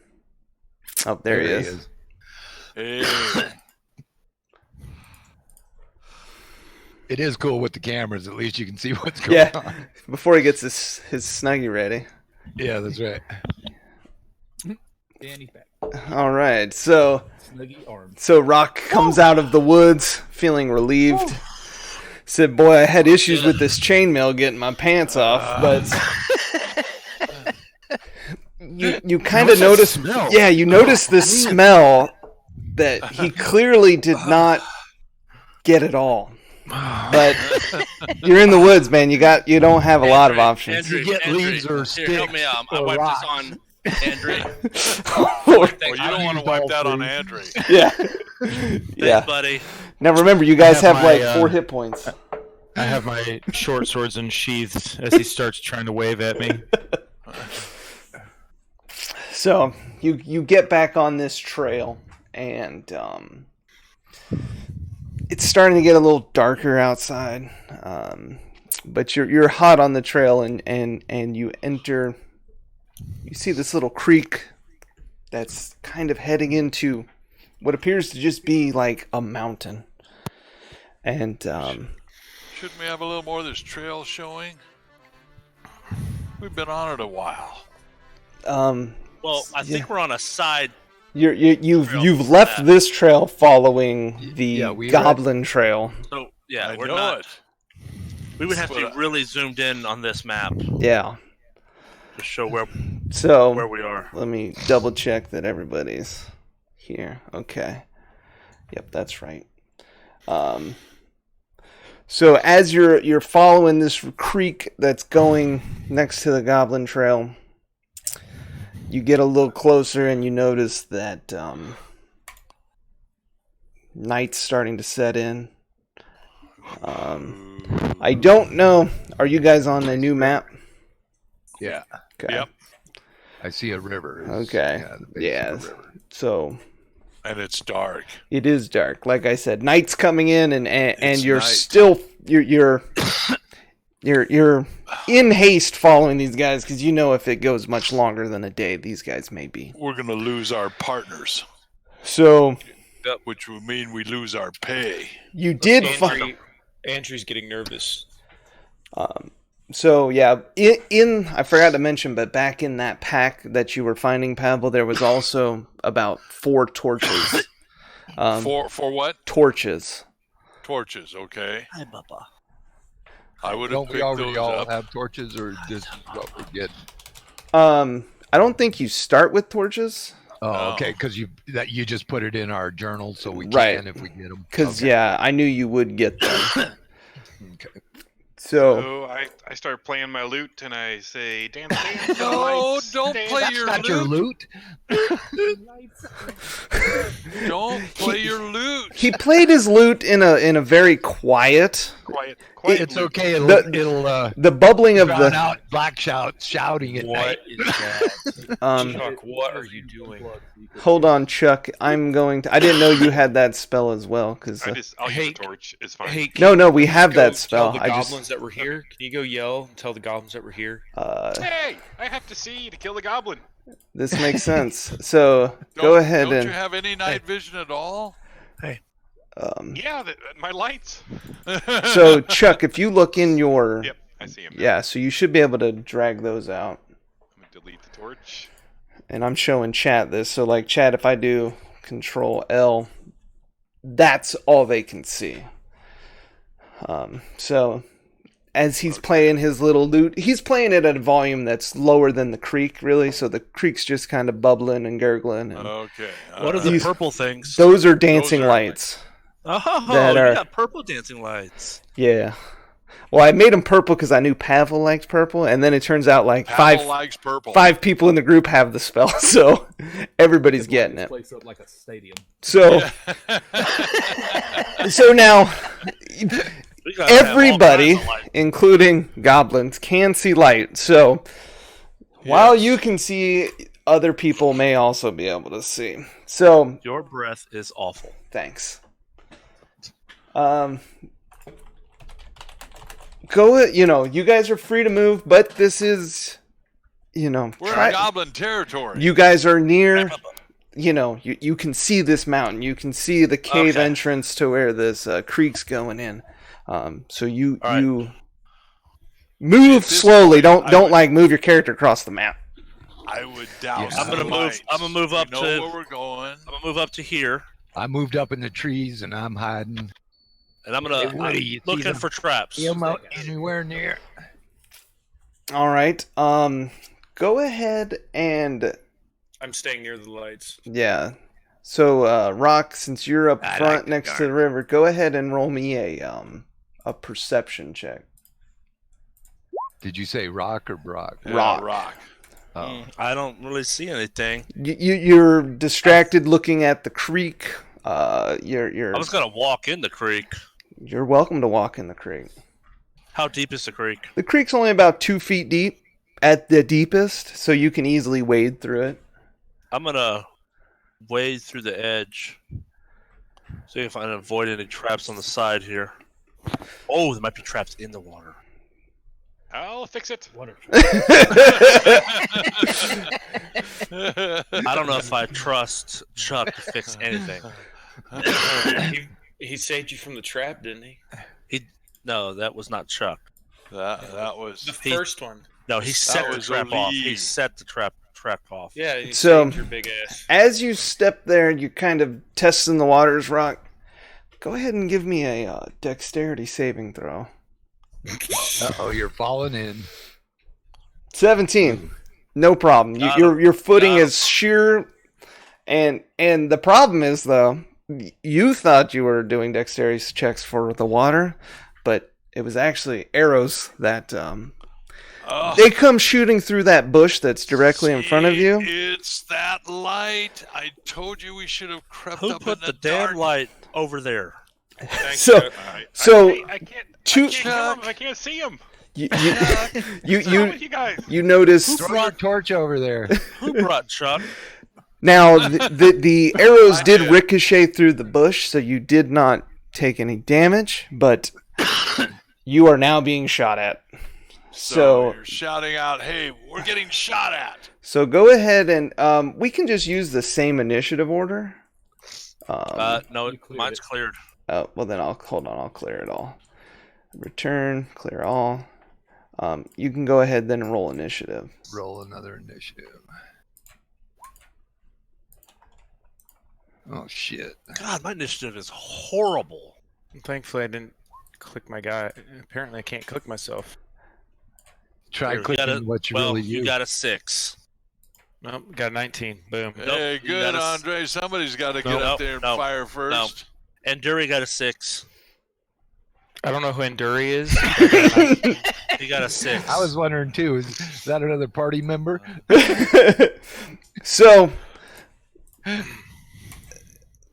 oh, there he is. Hey. It is cool with the cameras. At least you can see what's going Yeah, on. before he gets his snuggie ready. Yeah, that's right. Danny's back. All right, so Snuggy arms. So Rock comes out of the woods feeling relieved. Said, "Boy, I had issues with this chainmail getting my pants off, but you kind of notice, smell? yeah, you notice this smell that he clearly did not get at all. But you're in the woods, man. You don't have a lot of options. Andrew, You get Andrew, leaves or here, help me sticks out. I or wiped rocks. this on Andrew. Lord. Oh, you don't want to wipe that on Andre. Yeah, Thanks, yeah. buddy. Now remember, you guys I have have like my, 4 hit points. I have my short swords unsheathed as he starts trying to wave at me. So you get back on this trail, and it's starting to get a little darker outside. But you're hot on the trail, and you enter. You see this little creek that's kind of heading into what appears to just be like a mountain. And Shouldn't we have a little more of this trail showing? We've been on it a while. Well, I think we're on a side. you've left this trail following the we Goblin Trail. So yeah, I we're know not. it. We would have to But, be really zoomed in on this map Yeah. to show where So we are. let me double check that everybody's here. Okay. Yep, that's right. So as you're following this creek that's going next to the Goblin Trail, you get a little closer and you notice that night's starting to set in. I don't know. Are you guys on the new map? Yeah, Okay. Yep. I see a river. Okay. the base Yeah. of a river. So And it's dark. it is dark. Like I said, night's coming in, and It's you're night. still you're in haste following these guys because you know if it goes much longer than a day, these guys may be. We're going to lose our partners, So which would mean we lose our pay. you did find. Andrew's getting nervous. So yeah, in I forgot to mention, but back in that pack that you were finding, Pavel, there was also about 4 torches. For what? Torches. Torches, okay. Hi, Bubba. I would have Don't we picked already those all up. have torches, or just what we get? I don't think you start with torches. Oh, Oh. okay, because you just put it in our journal, so we Right. can if we get them. Because yeah, I knew you would get them. Okay. So I start playing my lute and I say, dance, dance. No, lights, don't dance." play That's your not your lute. loot. Don't play your lute. he played his lute in a very quiet. Quiet. It's lute. okay. It'll The bubbling of drown the out Black shouting at night. What is that? Chuck, what are you doing? Hold on, Chuck. I'm going to. I didn't know you had that spell as well. Cause I'll Hey, use a torch. It's fine. Hey, no, we have go that spell. Tell the I goblins just that we're here. Can you go yell and tell the goblins that we're here? Hey, I have to see to kill the goblin. this makes sense. So go ahead Don't and you have any night vision at all? Yeah, my lights. so Chuck, if you look in your Yep, I see him. yeah, so you should be able to drag those out. I'm gonna delete the torch. And I'm showing chat this. So like chat, if I do Control L, that's all they can see. So as he's playing his little lute, he's playing it at a volume that's lower than the creek, really. So the creek's just kind of bubbling and gurgling. And Okay. What are the These- purple things? those are dancing are lights. Oh, that are- you got purple dancing lights. Yeah. Well, I made them purple because I knew Pavel liked purple, and then it turns out like Pavel likes purple. five people in the group have the spell, so everybody's getting This it. place up like a stadium. So, so now We gotta have all everybody, kinds of lights. including goblins, can see light. So while you can see, other people may also be able to see. So Your breath is awful. thanks. Go. You guys are free to move, but this is, We're try- in goblin territory. you guys are near. You can see this mountain. You can see the cave Okay. entrance to where this creek's going in. So you All right. you move At this slowly. point, Don't like move your character across the map. I would douse. I'm gonna the move- lights. I'm gonna move up we know to- where we're going. I'm gonna move up to here, I moved up in the trees and I'm hiding. and I'm Hey, Woody, you see looking them? for traps. See 'em out anywhere near. All right. Go ahead and I'm staying near the lights. yeah. So Rock, since you're up I front like the next to dark. the river, go ahead and roll me a perception check. Did you say rock or Brock? Yeah, Rock. rock. Oh. I don't really see anything. You're distracted looking at the creek. You're I was gonna walk in the creek. you're welcome to walk in the creek. How deep is the creek? The creek's only about 2 feet deep at the deepest, so you can easily wade through it. I'm gonna wade through the edge. See if I can avoid any traps on the side here. Oh, there might be traps in the water. I'll fix it. I don't know if I trust Chuck to fix anything. He saved you from the trap, didn't he? No, that was not Chuck. That was. The He- first one. No, he set the was trap off. He Oli. set the trap off. Yeah, he So- saved your big ass. As you step there, you kind of testing the waters, Rock. Go ahead and give me a dexterity saving throw. Uh-oh, you're falling in. 17. No problem. Got Your footing Got 'em. is sure. And the problem is though, you thought you were doing dexterity checks for the water, but it was actually arrows that Oh, they come shooting through that bush that's directly in front of see, you. It's that light. I told you we should have crept Who up put in the the damn dark. light over there? Thanks, So- Chuck. so I can't. two- I can't kill him. I can't see him. You What's wrong you with you guys? you notice Throw your torch over there. Who brought Chuck? now the arrows I did did. ricochet through the bush, so you did not take any damage, but you are now being shot at. So you're shouting out, "Hey, we're getting shot at!" so go ahead and we can just use the same initiative order. No, You cleared mine's it. cleared. Oh, well then I'll clear it all. Return, clear all. You can go ahead then and roll initiative. Roll another initiative. Oh shit. God, my initiative is horrible. Thankfully, I didn't click my guy. Apparently, I can't click myself. Try Here, you clicking got a- what you well, really you use. got a 6. Nope, got a 19. Boom. Hey, you good, gotta- Andre. Somebody's got to get No, up there and no, fire first. And Dury got a 6. I don't know who Enduri is. He got a 6. I was wondering too. Is that another party member? So,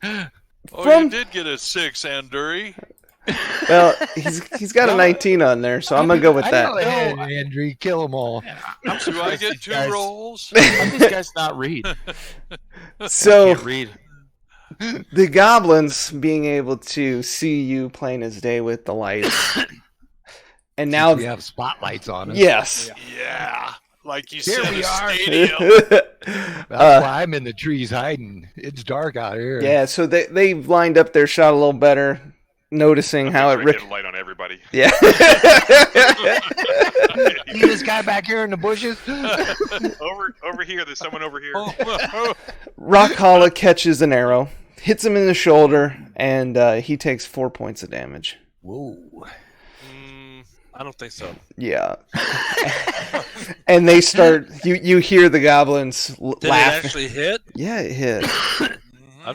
You did get a 6, Anduri. well, he's got a 19 on there, so I'm gonna go with I that. know, Andrew, kill them all. I'm Do I surprised get these 2 guys- rolls? How do these guys not read? So Can't read. the goblins being able to see you plain as day with the lights, and now we have spotlights on us. yes. Yeah. Like you Here said, we a are. stadium. That's why I'm in the trees hiding. It's dark out here. Yeah, so they've lined up their shot a little better, noticing how it Get a light on everybody. yeah. See this guy back here in the bushes? over here. There's someone over here. Rockhala catches an arrow, hits him in the shoulder, and he takes 4 points of damage. Whoa. I don't think so. Yeah. And they start. You hear the goblins Did laugh. it actually hit? Yeah, it hit. I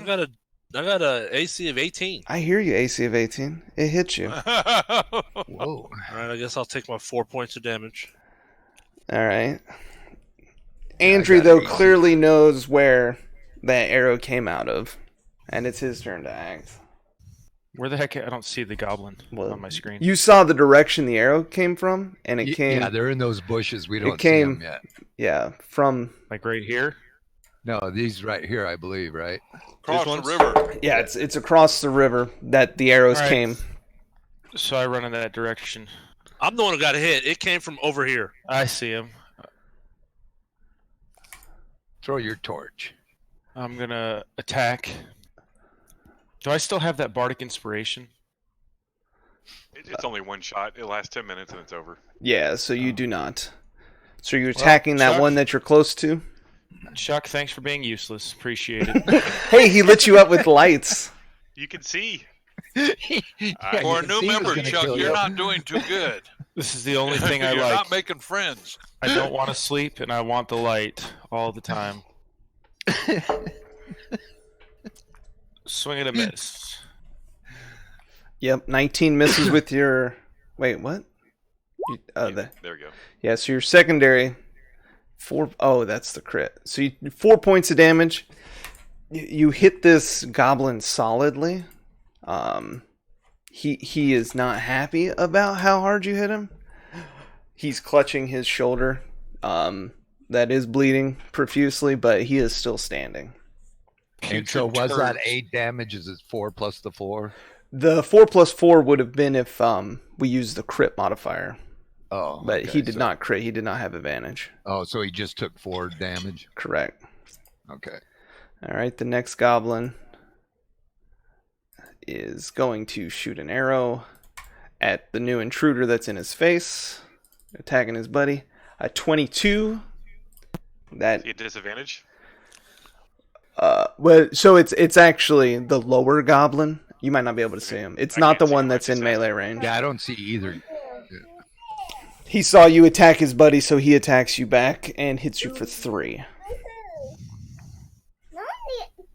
got a AC of 18. I hear you, AC of 18. It hit you. Whoa. All right, I guess I'll take my 4 points of damage. All right. Andrew, though, clearly knows where that arrow came out of, and it's his turn to act. Where the heck? I don't see the goblin Well, on my screen. You saw the direction the arrow came from, and it came. Yeah, they're in those bushes. We don't came- see them yet. Yeah, from. Like right here? No, these right here, I believe, right? Across These the ones? river. Yeah, it's across the river that the arrows All right. came. So I run in that direction. I'm the one who got hit. It came from over here. I see him. Throw your torch. I'm gonna attack. Do I still have that bardic inspiration? It's only one shot. It lasts 10 minutes and it's over. Yeah, so you do not. So you're attacking that Chuck- one that you're close to? Chuck, thanks for being useless. Appreciate it. Hey, he lit you up with lights. You can see. Yeah, For a you can new see who's member, gonna Chuck, kill you're you. not doing too good. This is the only thing I You're like. not making friends. I don't want to sleep, and I want the light all the time. Swing and a miss. Yep, 19 misses with your. Wait, what? There we go. Yeah, so your secondary. 4. Oh, that's the crit. So 4 points of damage. You hit this goblin solidly. He is not happy about how hard you hit him. He's clutching his shoulder. That is bleeding profusely, but he is still standing. And so was that 8 damage? Is it 4 plus the 4? The 4 plus 4 would have been if we used the crit modifier. Oh, But okay, he did so- not crit. He did not have advantage. Oh, so he just took 4 damage. Correct. Okay. All right, the next goblin is going to shoot an arrow at the new intruder that's in his face, attacking his buddy. A 22. That See a disadvantage? well, so it's actually the lower goblin. You might not be able to see him. It's I not the can't see one him, that's I in just melee said. range. Yeah, I don't see either. He saw you attack his buddy, so he attacks you back and hits you for 3.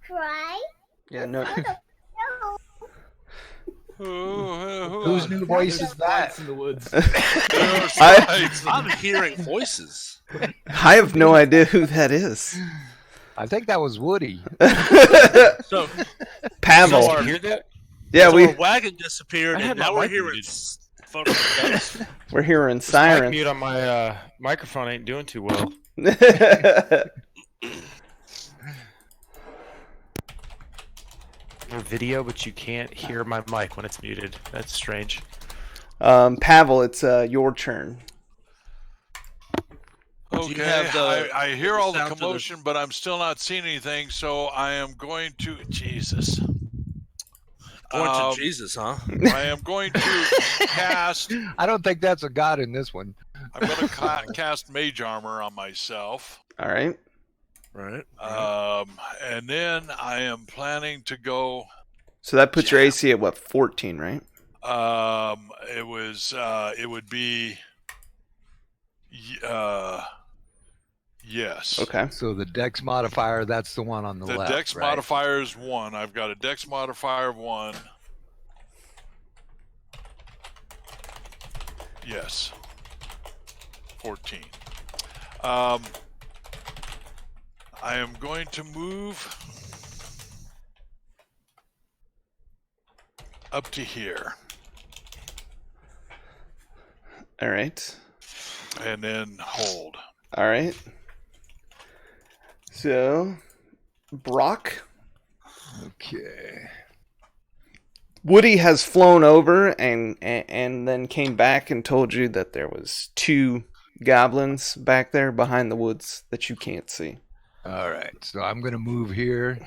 Cry. Yeah, no. Whose new voice is that? In the woods. I'm hearing voices. I have no idea who that is. I think that was Woody. So, Pavel. So You hear that? Yeah, so we our wagon disappeared, I had and my now we're mic hearing muted. fucking guns. we're hearing Mic sirens. mute on my microphone ain't doing too well. Video, but you can't hear my mic when it's muted. That's strange. Pavel, it's your turn. Do you Okay, have the- I hear all the sound to the- commotion, but I'm still not seeing anything, so I am going to... Jesus. Going to Jesus, huh? I am going to cast... I don't think that's a god in this one. I'm going to cast Mage Armor on myself. All right. Right. And then I am planning to go... So that puts your AC at what, 14, right? It would be... yes. Okay. So the dex modifier, that's the one on the The left. dex right? modifier is 1. I've got a dex modifier of 1. Yes. 14. I am going to move up to here. All right. And then hold. All right. So, Brock. Okay. Woody has flown over and then came back and told you that there was 2 goblins back there behind the woods that you can't see. All right. So I'm going to move here.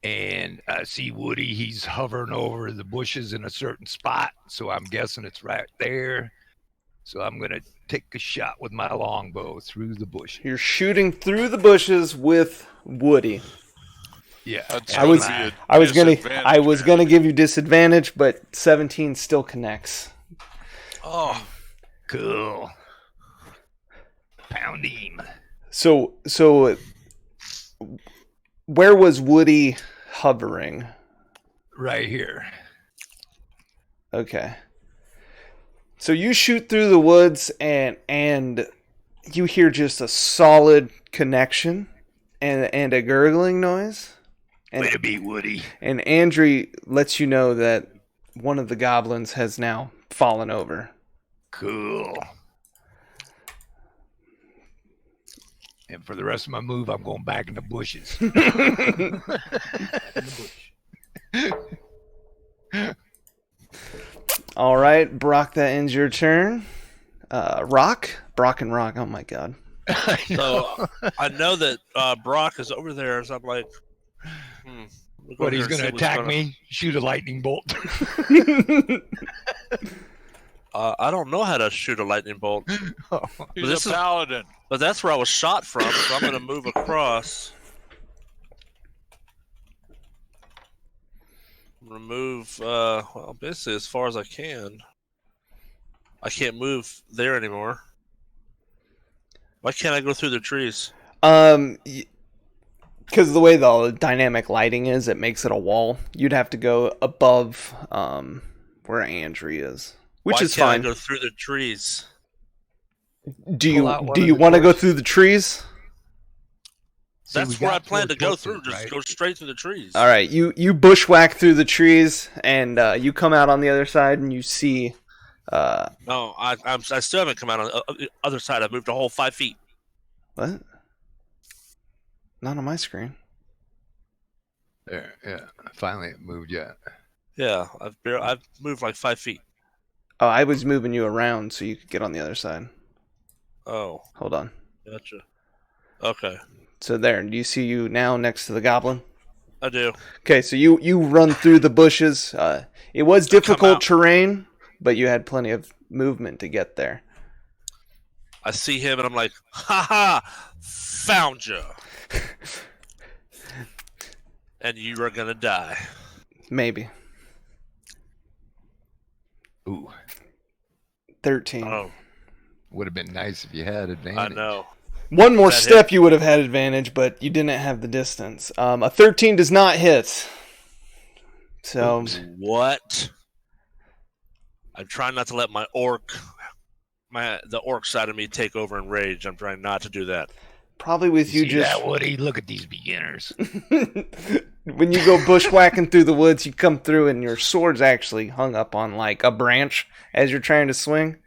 And I see Woody. He's hovering over the bushes in a certain spot. So I'm guessing it's right there. So I'm going to take a shot with my longbow through the bushes. You're shooting through the bushes with Woody. Yeah. That's I was gonna be a I was gonna disadvantage, give you disadvantage, but 17 still connects. Oh, Cool. Pound him. So where was Woody hovering? Right here. Okay. So you shoot through the woods and you hear just a solid connection and a gurgling noise. Way to be, Woody. And Andrew lets you know that one of the goblins has now fallen over. Cool. And for the rest of my move, I'm going back in the bushes. All right, Brock, that ends your turn. Brock and Rock. Oh my God. So I know that Brock is over there, so I'm like, we'll go What, he's here and going to see what's attack gonna- me? Shoot a lightning bolt. I don't know how to shoot a lightning bolt, he's this a is- paladin. but that's where I was shot from, so I'm going to move across. Remove, well, basically as far as I can. I can't move there anymore. Why can't I go through the trees? Because the way the dynamic lighting is, it makes it a wall. You'd have to go above where Andrew is, which Why is can't fine. I go through the trees? Do Pull out one you of the want to go doors. through the trees? See, That's we where I got plan to go four through. torches, Just right? go straight through the trees. All right, you bushwhack through the trees, and you come out on the other side, and you see. No, I still haven't come out on the other side. I've moved a whole 5 feet. What? Not on my screen. There, yeah. Finally, it moved yet. Yeah, I've moved like 5 feet. Oh, I was moving you around so you could get on the other side. Oh, Hold on. gotcha. Okay, So there, do you see you now next to the goblin? I do. Okay, so you run through the bushes. It was difficult out. terrain, but you had plenty of movement to get there. I see him and I'm like, ha ha, found you. And you are gonna die. Maybe. Ooh. 13. Oh, Would have been nice if you had advantage. I know. One more That step, you would have had advantage, but you didn't have the distance. A 13 does not hit. So, What? I'm trying not to let the orc side of me take over in rage. I'm trying not to do that. probably with you See just. that, Woody? Look at these beginners. When you go bushwhacking through the woods, you come through and your sword's actually hung up on like a branch as you're trying to swing.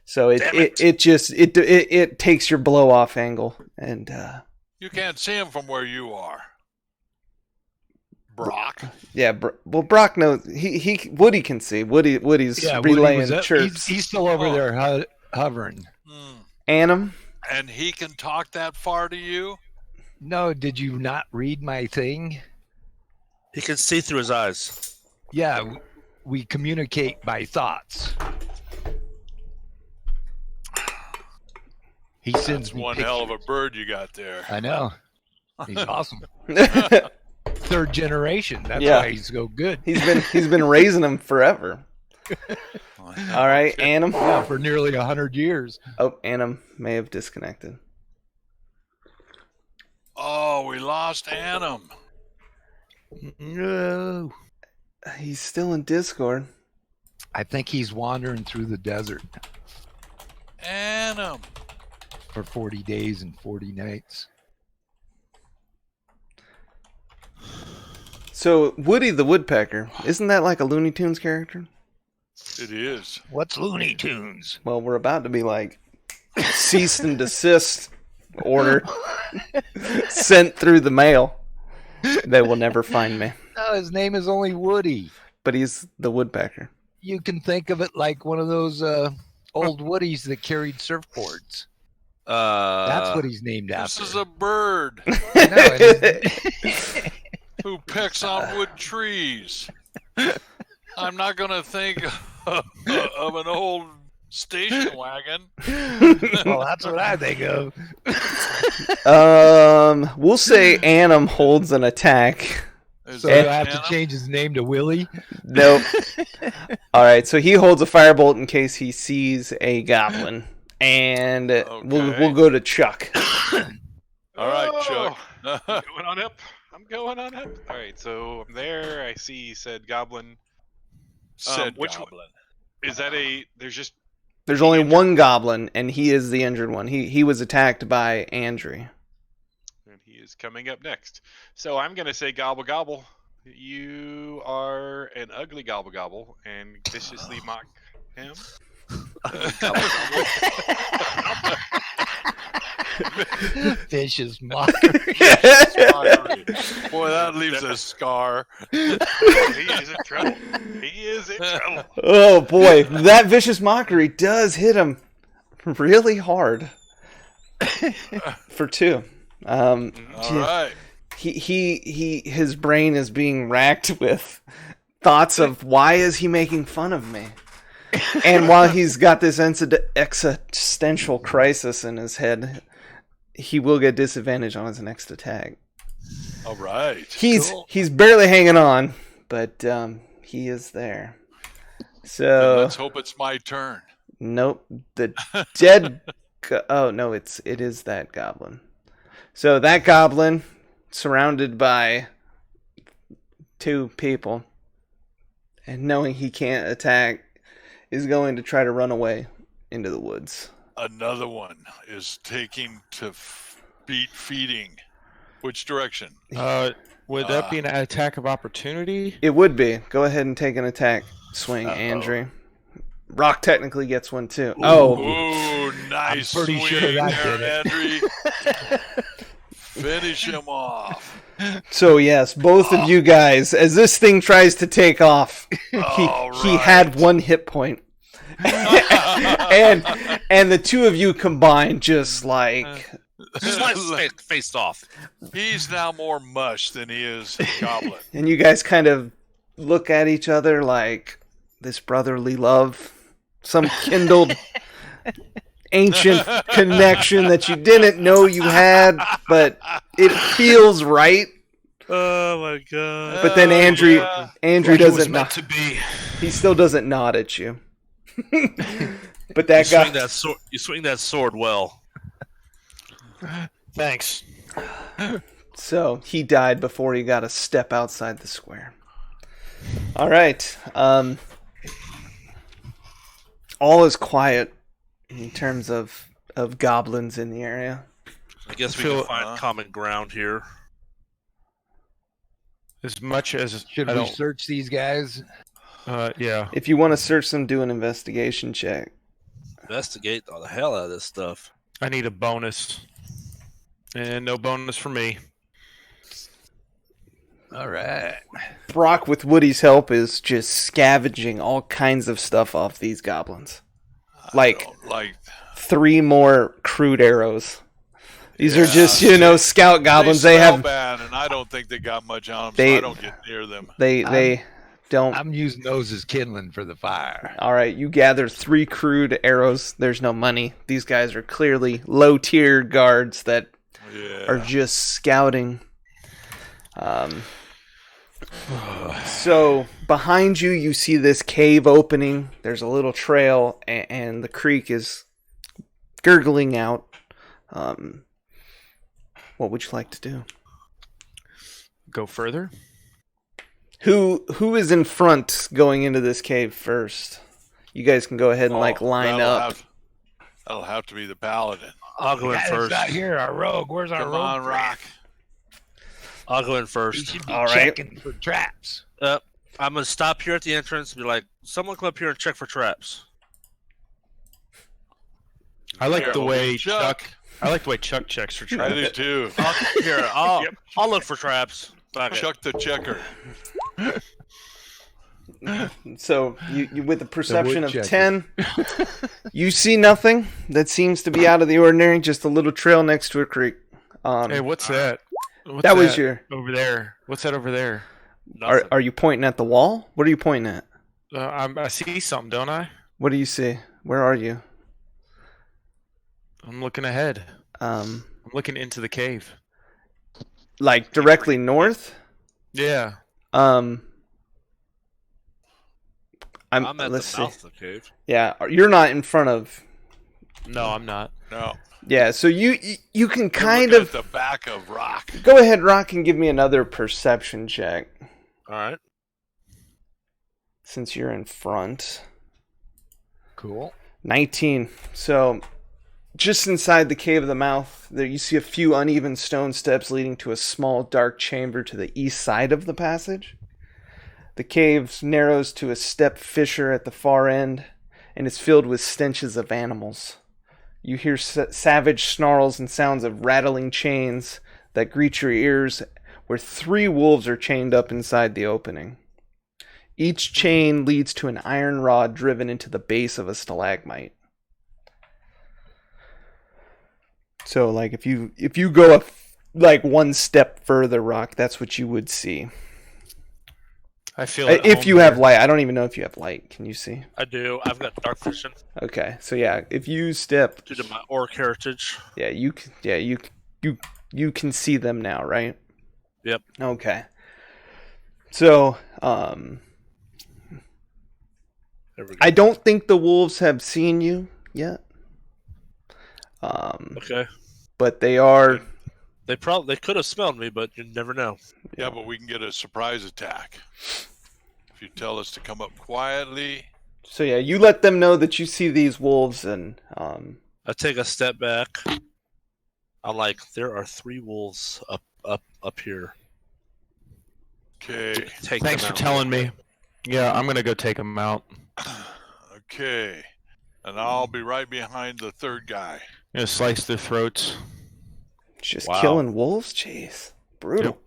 So it takes your blow off angle, and You can't see him from where you are. Brock. yeah. Well, Brock knows Woody can see. Woody's Woody relaying was up- chirps. He's still over Oh. there hovering. Hmm. Annam, And he can talk that far to you? No, did you not read my thing? He can see through his eyes. Yeah, we communicate by thoughts. He sends That's me one pictures. hell of a bird you got there. I know. He's awesome. Third generation. That's Yeah. why he's so good. he's been raising them forever. All right, Annam. Yeah, for nearly 100 years. Oh, Annam may have disconnected. Oh, we lost Annam. No. He's still in Discord. I think he's wandering through the desert. Annam. For 40 days and 40 nights. So Woody the Woodpecker, isn't that like a Looney Tunes character? It is. What's Looney Tunes? Well, we're about to be like cease and desist order sent through the mail. They will never find me. No, his name is only Woody. But he's the woodpecker. You can think of it like one of those old Woodies that carried surfboards. That's what he's named after. This is a bird No, it who pecks on wood trees. I'm not going to think of an old station wagon. well, that's what I think of. We'll say Annam holds an attack. Is So that I have Annam? to change his name to Willie? Nope. All right, so he holds a firebolt in case he sees a goblin, and we'll go to Chuck. All right, Chuck. I'm going on up. All right, so I'm there. I see said goblin. Said which goblin. Is that There's only one goblin, and he is the injured one. He was attacked by Andrew. And he is coming up next. So I'm going to say gobble gobble. You are an ugly gobble gobble and viciously mock him. Vicious mockery. Boy, that leaves a scar. He is in trouble. Oh boy, that vicious mockery does hit him really hard for 2. All right. His brain is being racked with thoughts of why is he making fun of me? And while he's got this existential crisis in his head, he will get disadvantage on his next attack. All right. He's barely hanging on, but he is there. So Then let's hope it's my turn. nope, the dead. Oh no, it is that goblin. So that goblin, surrounded by 2 people, and knowing he can't attack, is going to try to run away into the woods. Another one is taking to feeding. Which direction? Would that be an attack of opportunity? It would be. Go ahead and take an attack swing, Uh-oh. Andrew. Rock technically gets one too. Ooh, nice. I'm pretty swing sure that there, did Andrew. Finish him off. So yes, both of you guys, as this thing tries to take off, All he had 1 hit point. and the 2 of you combined just like Faced off. He's now more mush than he is goblin. and you guys kind of look at each other like this brotherly love, some kindled ancient connection that you didn't know you had, but it feels right. Oh my god! But then Andrew yeah. Andrew Like it was doesn't meant nod. to be. He still doesn't nod at you. But You that guy swing that sword. You swing that sword well. Thanks. So he died before he got a step outside the square. All right. All is quiet in terms of goblins in the area. I guess we Phil, can find common ground here. As much as Should I we don't, search these guys? yeah. If you want to search them, do an investigation check. Investigate the hell out of this stuff. I need a bonus, and no bonus for me. All right. Brock, with Woody's help, is just scavenging all kinds of stuff off these goblins. Like Like 3 more crude arrows. These are Yeah, just, scout goblins. they They smell have bad, and I don't think they got much on them, They- so I don't get near them. they don't. I'm using those as kindling for the fire. All right, you gather 3 crude arrows. There's no money. These guys are clearly low-tier guards that Yeah. are just scouting. So behind you, you see this cave opening. There's a little trail, and the creek is gurgling out. What would you like to do? Go further. Who is in front going into this cave first? You guys can go ahead and line that'll up. That'll have to be the paladin. I'll go in Guy that's first. not here, our rogue. Where's our Come rogue? on, friend? Rock. I'll go in He first. should be All right. checking for traps. I'm gonna stop here at the entrance and be like, "Someone come up here and check for traps." I like the Careful, way Chuck. Chuck. I like the way Chuck checks for I traps. do too. I'll look for traps. Fuck it. Chuck the checker. So you with a perception of woodchecker. 10, you see nothing that seems to be out of the ordinary. Just a little trail next to a creek. Hey, what's that? What's that was your. over there. What's that over there? Nothing. Are you pointing at the wall? What are you pointing at? I see something, don't I? What do you see? Where are you? I'm looking ahead. Um, I'm looking into the cave. like directly north. Yeah. I'm I'm at let's the see. mouth of the cave. Yeah, you're not in front of. No, I'm not. No. Yeah, so you can You're kind looking of at the back of Rock. go ahead, Rock, and give me another perception check All right. since you're in front. Cool. 19. So, just inside the cave of the mouth, there you see a few uneven stone steps leading to a small dark chamber to the east side of the passage. The cave narrows to a step fissure at the far end and is filled with stenches of animals. You hear savage snarls and sounds of rattling chains that greet your ears, where 3 wolves are chained up inside the opening. Each chain leads to an iron rod driven into the base of a stalagmite. So, like, if you go up like one step further, Rock, that's what you would see. I feel at If home you have here. light, I don't even know if you have light. Can you see? I do. I've got dark vision Okay, so yeah, if you step, due to my orc heritage. you can see them now, right? Yep. Okay. So, There we go. I don't think the wolves have seen you yet. Okay. But they are. They could have smelled me, but you never know. Yeah, but we can get a surprise attack. If you tell us to come up quietly. So yeah, you let them know that you see these wolves, and I take a step back. I'm like, there are 3 wolves up here. Okay. Take Thanks them for out. telling me. Yeah, I'm gonna go take them out. Okay. And I'll be right behind the third guy. I'm gonna slice their throats. just Wow. killing wolves. Jeez, brutal.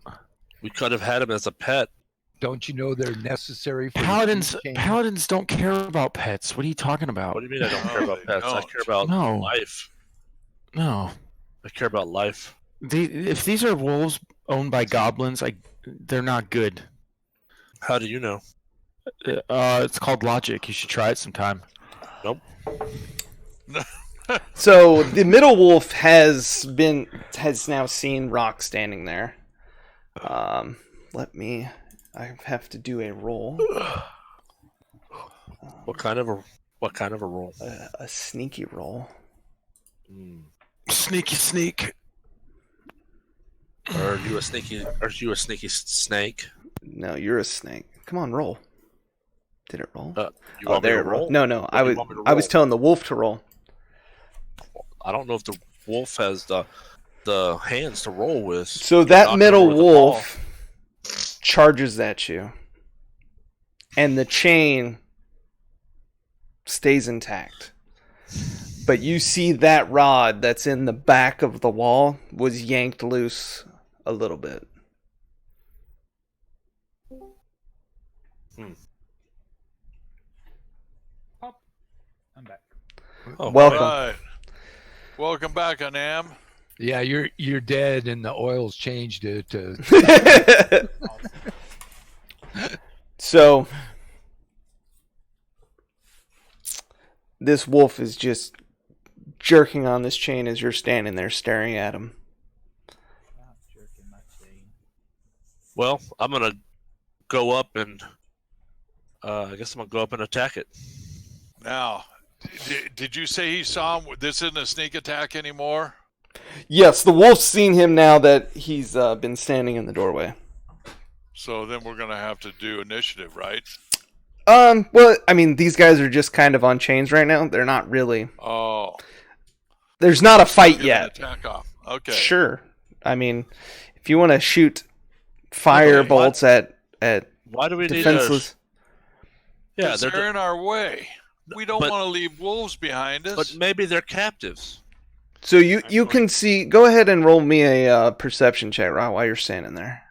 We could have had him as a pet. Don't you know they're necessary for the Paladins food chain? paladins don't care about pets. What are you talking about? What do you mean I don't No, care about they pets? I don't. care about No. life. No. I care about life. If these are wolves owned by goblins, they're not good. How do you know? It's called logic. You should try it sometime. So the middle wolf has now seen Rock standing there. I have to do a roll, What kind of a roll? a sneaky roll. Sneaky sneak. Are you a sneaky snake? No, you're a snake. Come on, roll. Did it roll? You want me there to it roll? rolled. No, What do you want me to I was roll? telling the wolf to roll. I don't know if the wolf has the hands to roll with. So You're that knocking middle over the wolf charges at you, and the chain stays intact. But you see that rod that's in the back of the wall was yanked loose a little bit. I'm back. ball. Oh, Welcome. Right. Welcome back, Anam. Yeah, you're dead, and the oil's changed it to. So this wolf is just jerking on this chain as you're standing there staring at him. Not jerking my chain. Well, I'm gonna go up and I guess I'm gonna go up and attack it. Now, did you say he saw him? This isn't a sneak attack anymore? Yes, the wolf's seen him now that he's been standing in the doorway. So then we're going to have to do initiative, right? Well, I mean, these guys are just kind of on chains right now. They're not really. Oh, There's not a fight Get an yet. attack off. Okay. Sure. I mean, if you want to shoot fire bolts at Why do we defenseless. need a... Yeah, Because they're in our way. We don't want to leave wolves behind us. But maybe they're captives. So you can see. Go ahead and roll me a perception check, right, while you're standing there.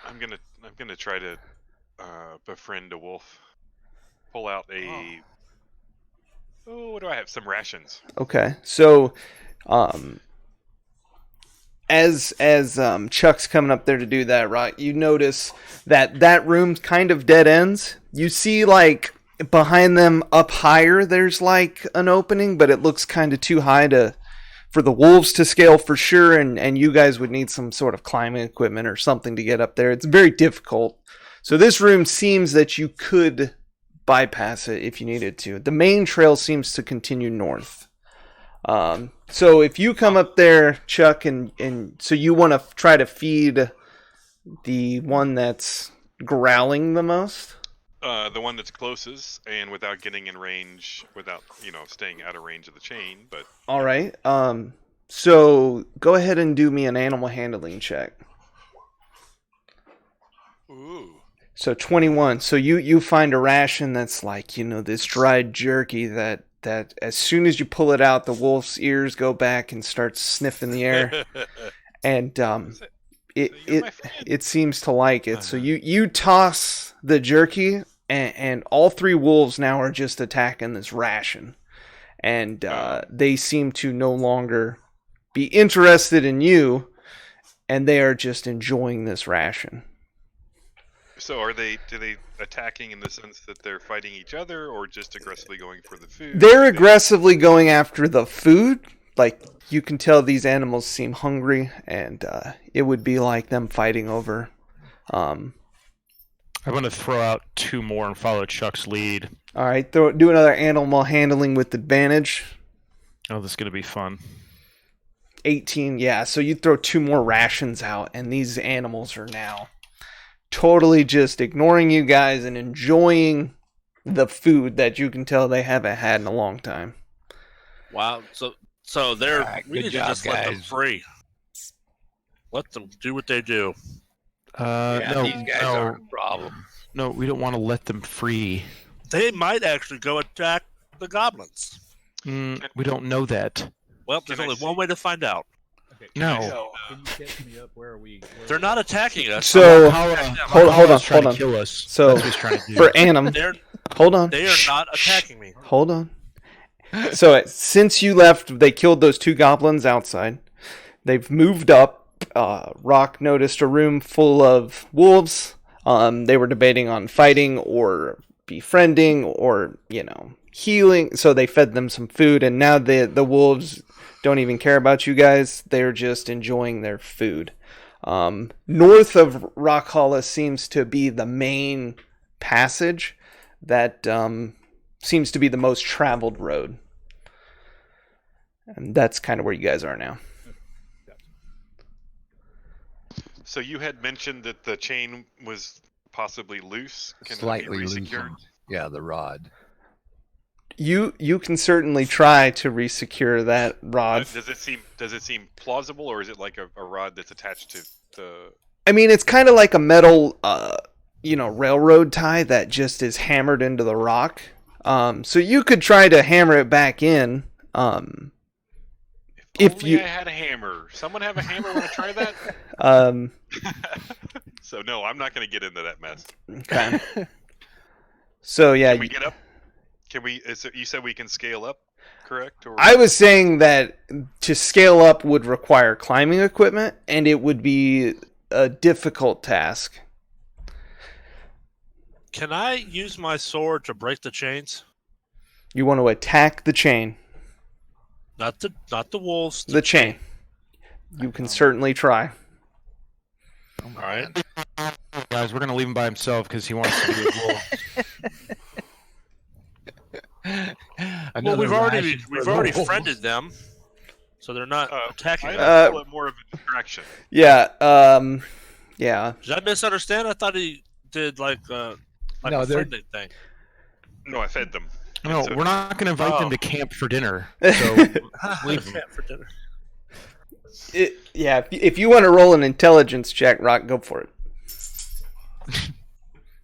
I'm gonna try to befriend a wolf. Pull out a. Oh, what do I have? Some rations. Okay, so, as Chuck's coming up there to do that, right? You notice that room kind of dead ends. You see, like, behind them up higher, there's like an opening, but it looks kind of too high for the wolves to scale for sure, and you guys would need some sort of climbing equipment or something to get up there. It's very difficult. So this room seems that you could bypass it if you needed to. The main trail seems to continue north. So if you come up there, Chuck, and so you want to try to feed the one that's growling the most? The one that's closest, and without getting in range, without staying out of range of the chain. But all right. So go ahead and do me an animal handling check. ooh, So 21. So you find a ration that's like, this dried jerky that as soon as you pull it out, the wolf's ears go back and start sniffing the air. And it seems to like it. So you toss the jerky, and all three wolves now are just attacking this ration. And they seem to no longer be interested in you, and they are just enjoying this ration. So are they attacking in the sense that they're fighting each other, or just aggressively going for the food? They're aggressively going after the food. Like, you can tell these animals seem hungry, and it would be like them fighting over. I'm going to throw out 2 more and follow Chuck's lead. All right, do another animal handling with advantage. Oh, this is going to be fun. 18, yeah. So you throw 2 more rations out, and these animals are now totally just ignoring you guys and enjoying the food that you can tell they haven't had in a long time. Wow. So they're we good need job, to just let them guys. free. Let them do what they do. No, these guys aren't a problem. No, we don't want to let them free. They might actually go attack the goblins. We don't know that. Well, there's only one way to find out. Okay, No. Can you catch me up? Where are we? They're not attacking us. So Hold on. Kill us. So That's what he's trying to do. for Annam, hold on. They are not attacking me. Hold on. So since you left, they killed those 2 goblins outside. They've moved up. Rock noticed a room full of wolves. They were debating on fighting or befriending or, healing. So they fed them some food, and now the wolves don't even care about you guys. They're just enjoying their food. North of Rock Hollow seems to be the main passage that seems to be the most traveled road. And that's kind of where you guys are now. So you had mentioned that the chain was possibly loose. Can Slightly it be loose. resecured? Yeah, the rod. You can certainly try to resecure that rod. Does it seem plausible, or is it like a rod that's attached to the? I mean, it's kind of like a metal, railroad tie that just is hammered into the rock. So you could try to hammer it back in. If only I had a hammer. Someone have a hammer? Want to try that? So no, I'm not going to get into that mess. Okay. So yeah, Can we get up? Can we? You said we can scale up, correct? Or I was saying that to scale up would require climbing equipment, and it would be a difficult task. Can I use my sword to break the chains? You want to attack the chain. Not the wolves. The chain. You can certainly try. All right. Guys, we're going to leave him by himself because he wants to be a wolf. Well, we've already friended them, so they're not attacking us. I call it more of a distraction. Yeah. Yeah. Did I misunderstand? I thought he did like a friendly thing. No, I fed them. No, So- we're not going to invite them to camp for dinner. So leave them. Camp for dinner. Yeah, if you want to roll an intelligence check, Rock, go for it.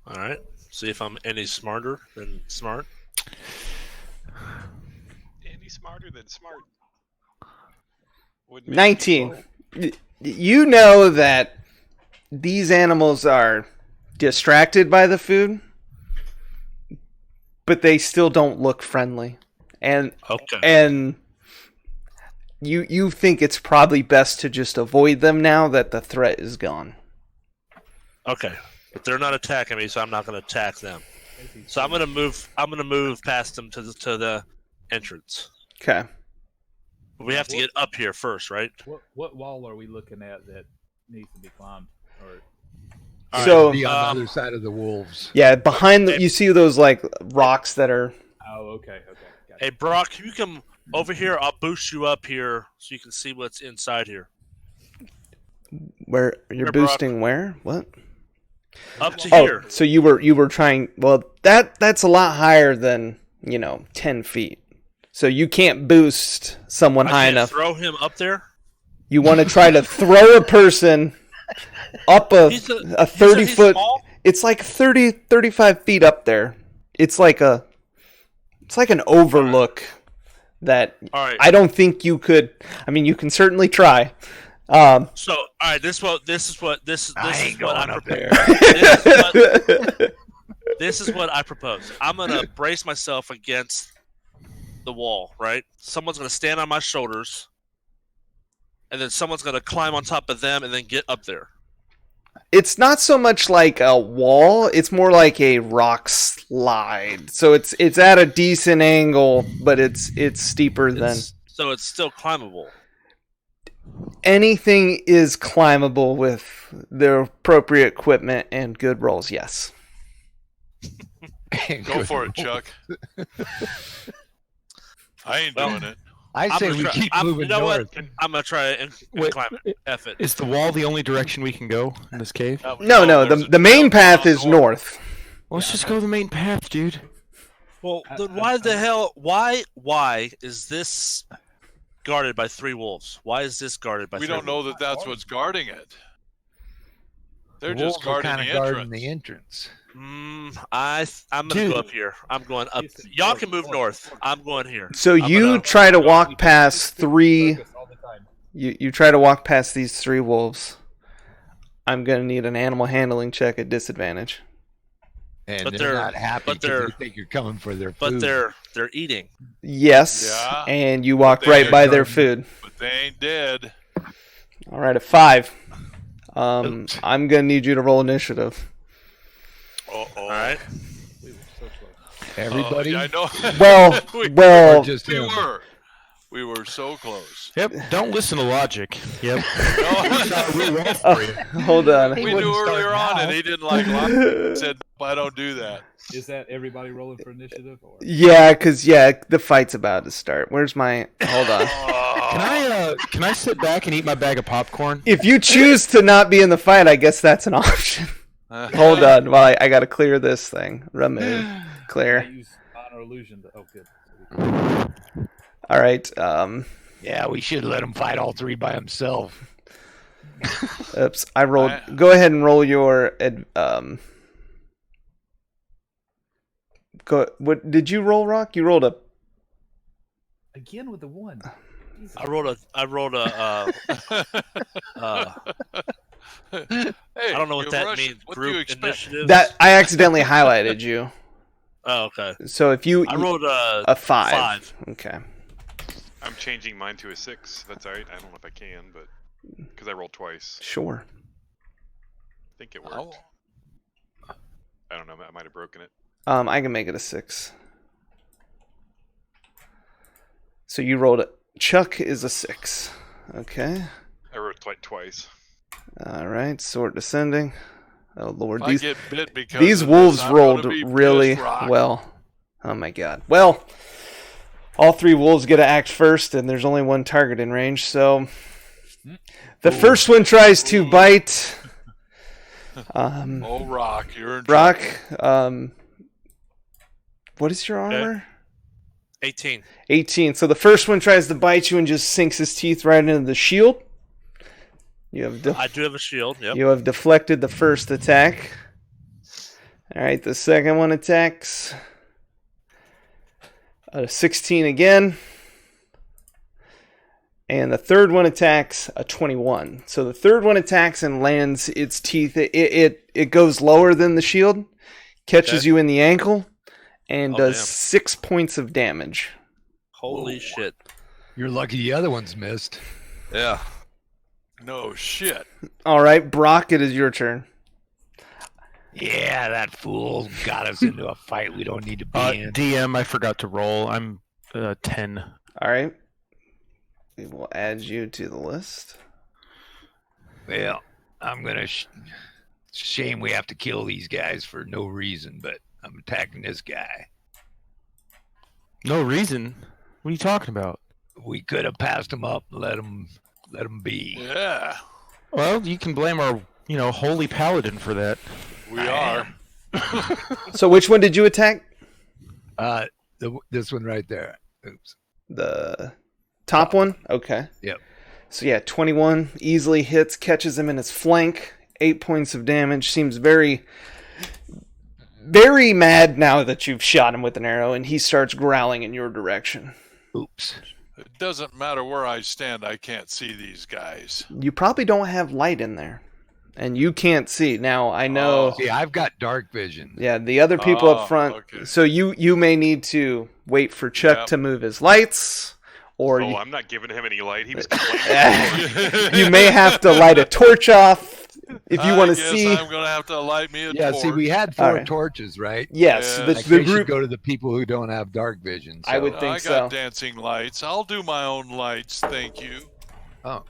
All right. See if I'm any smarter than smart. Any smarter than smart. Wouldn't make 19. people- You know that these animals are distracted by the food, but they still don't look friendly. And Okay. you think it's probably best to just avoid them now that the threat is gone. Okay. But they're not attacking me, so I'm not going to attack them. So I'm going to move. I'm going to move past them to the entrance. Okay. But we have to get up here first, right? What wall are we looking at that needs to be climbed? Or So Be on the other side of the wolves. yeah, behind you see those like rocks that are. okay. Gotcha. Hey, Brock, can you come over here? I'll boost you up here so you can see what's inside here. Where you're Here, Brock. boosting where? What? Up to Oh, here. so you were trying. Well, that's a lot higher than 10 feet. So you can't boost someone I high can't enough. throw him up there. You want to try to throw a person up a He's 30 he's foot. small? It's like 35 feet up there. It's like an overlook that All right. I don't think you could. I mean, you can certainly try. So, all right. This is what I ain't what going I up propose. there. This is what I propose. I'm gonna brace myself against the wall. Right. Someone's gonna stand on my shoulders, and then someone's gonna climb on top of them and then get up there. It's not so much like a wall, it's more like a rock slide. So it's at a decent angle, but it's steeper than So it's still climbable. anything is climbable with the appropriate equipment and good rolls, yes. Go for it, Chuck. I ain't doing it. I I'm say gonna we try- keep I'm- moving you know north. what? I'm gonna try and Wait, climb it. F it. Is the wall the only direction we can go in this cave? No, there's the a main trail path down is north. Let's just go the main path, dude. Well, then why the hell? Why is this guarded by 3 wolves? Why is this guarded by? We 3 don't know wolves? that that's what's guarding it. They're Wolves just are guarding kinda the guarding entrance. the entrance. I'm gonna Dude. go up here. I'm going up. Y'all can move north. I'm going here. So I'm you gonna- try to walk past 3 Focus all the time. you try to walk past these 3 wolves. I'm going to need an animal handling check at disadvantage. And But they're they're- not happy but because they're- they think you're coming for their But food. they're eating. Yes, Yeah. and you walk They right are by their guarding. food. But they ain't dead. All right, a 5. I'm going to need you to roll initiative. All right. We were so close. Everybody, Yeah, I know. Well, we, well, or just we him. were. We were so close. Yep. Don't listen to logic. Yep. hold on. We wouldn't knew start earlier on now. that he didn't like logic. He said, I don't do that. Is that everybody rolling for initiative? Or? Yeah, because the fight's about to start. Where's my... Hold on. Can I sit back and eat my bag of popcorn? If you choose to not be in the fight, I guess that's an option. Hold on, while I got to clear this thing. Remove. I Clear. use honor illusion. Oh, good. All right. Yeah, we should let him fight all 3 by himself. Oops. I rolled... Go ahead and roll your... What did you roll, Rock? You rolled a... Again with the 1. Jesus. I rolled a. Hey, I don't know what you that Russian. means. What do you Group expect? initiative. That I accidentally highlighted you. Oh, okay. So if you... I rolled a 5. 5. Okay. I'm changing mine to a 6. That's alright. I don't know if I can, but because I rolled twice, Sure. I think it worked. Oh. I don't know. I might have broken it. I can make it a 6. So you rolled it. Chuck is a 6. Okay. I wrote twice. All right. Sword descending. Oh Lord, If I get bit because these of wolves this, I'm rolled gonna be really pissed, Rock. well. Oh my God. Well, all 3 wolves get to act first, and there's only 1 target in range. So the first one tries to bite. Oh, Rock, you're in Rock. trouble. What is your armor? 18. 18. So the first one tries to bite you and just sinks his teeth right into the shield. I do have a shield. Yep. You have deflected the first attack. All right, the second one attacks. 16 again. And the third one attacks a 21. So the third one attacks and lands its teeth. It goes lower than the shield, catches you in the ankle, and does 6 points of damage. Holy shit. You're lucky the other one's missed. Yeah. No shit. All right, Brock, it is your turn. Yeah, that fool got us into a fight we don't need to be in. DM, I forgot to roll. I'm 10. All right. We will add you to the list. Well, I'm going to... Shame we have to kill these guys for no reason, but I'm attacking this guy. No reason? What are you talking about? We could have passed him up and let him be. Yeah. Well, you can blame our, holy paladin for that. We are. So which one did you attack? This one right there. Oops. The top one? Okay. Yep. So yeah, 21 easily hits, catches him in his flank. 8 points of damage. Seems very, very mad now that you've shot him with an arrow, and he starts growling in your direction. Oops. It doesn't matter where I stand. I can't see these guys. You probably don't have light in there, and you can't see. Now, I know... See, I've got dark vision. Yeah, the other people up front... Okay. So you may need to wait for Chuck to move his lights, or... I'm not giving him any light. He was complaining. You may have to light a torch off if you want to see. I'm going to have to light me a torch. See, we had 4 torches, right? Yes. Yeah. The I guess group... go to the people who don't have dark vision. So. I would think I so. got dancing lights. I'll do my own lights. Thank you. Oh.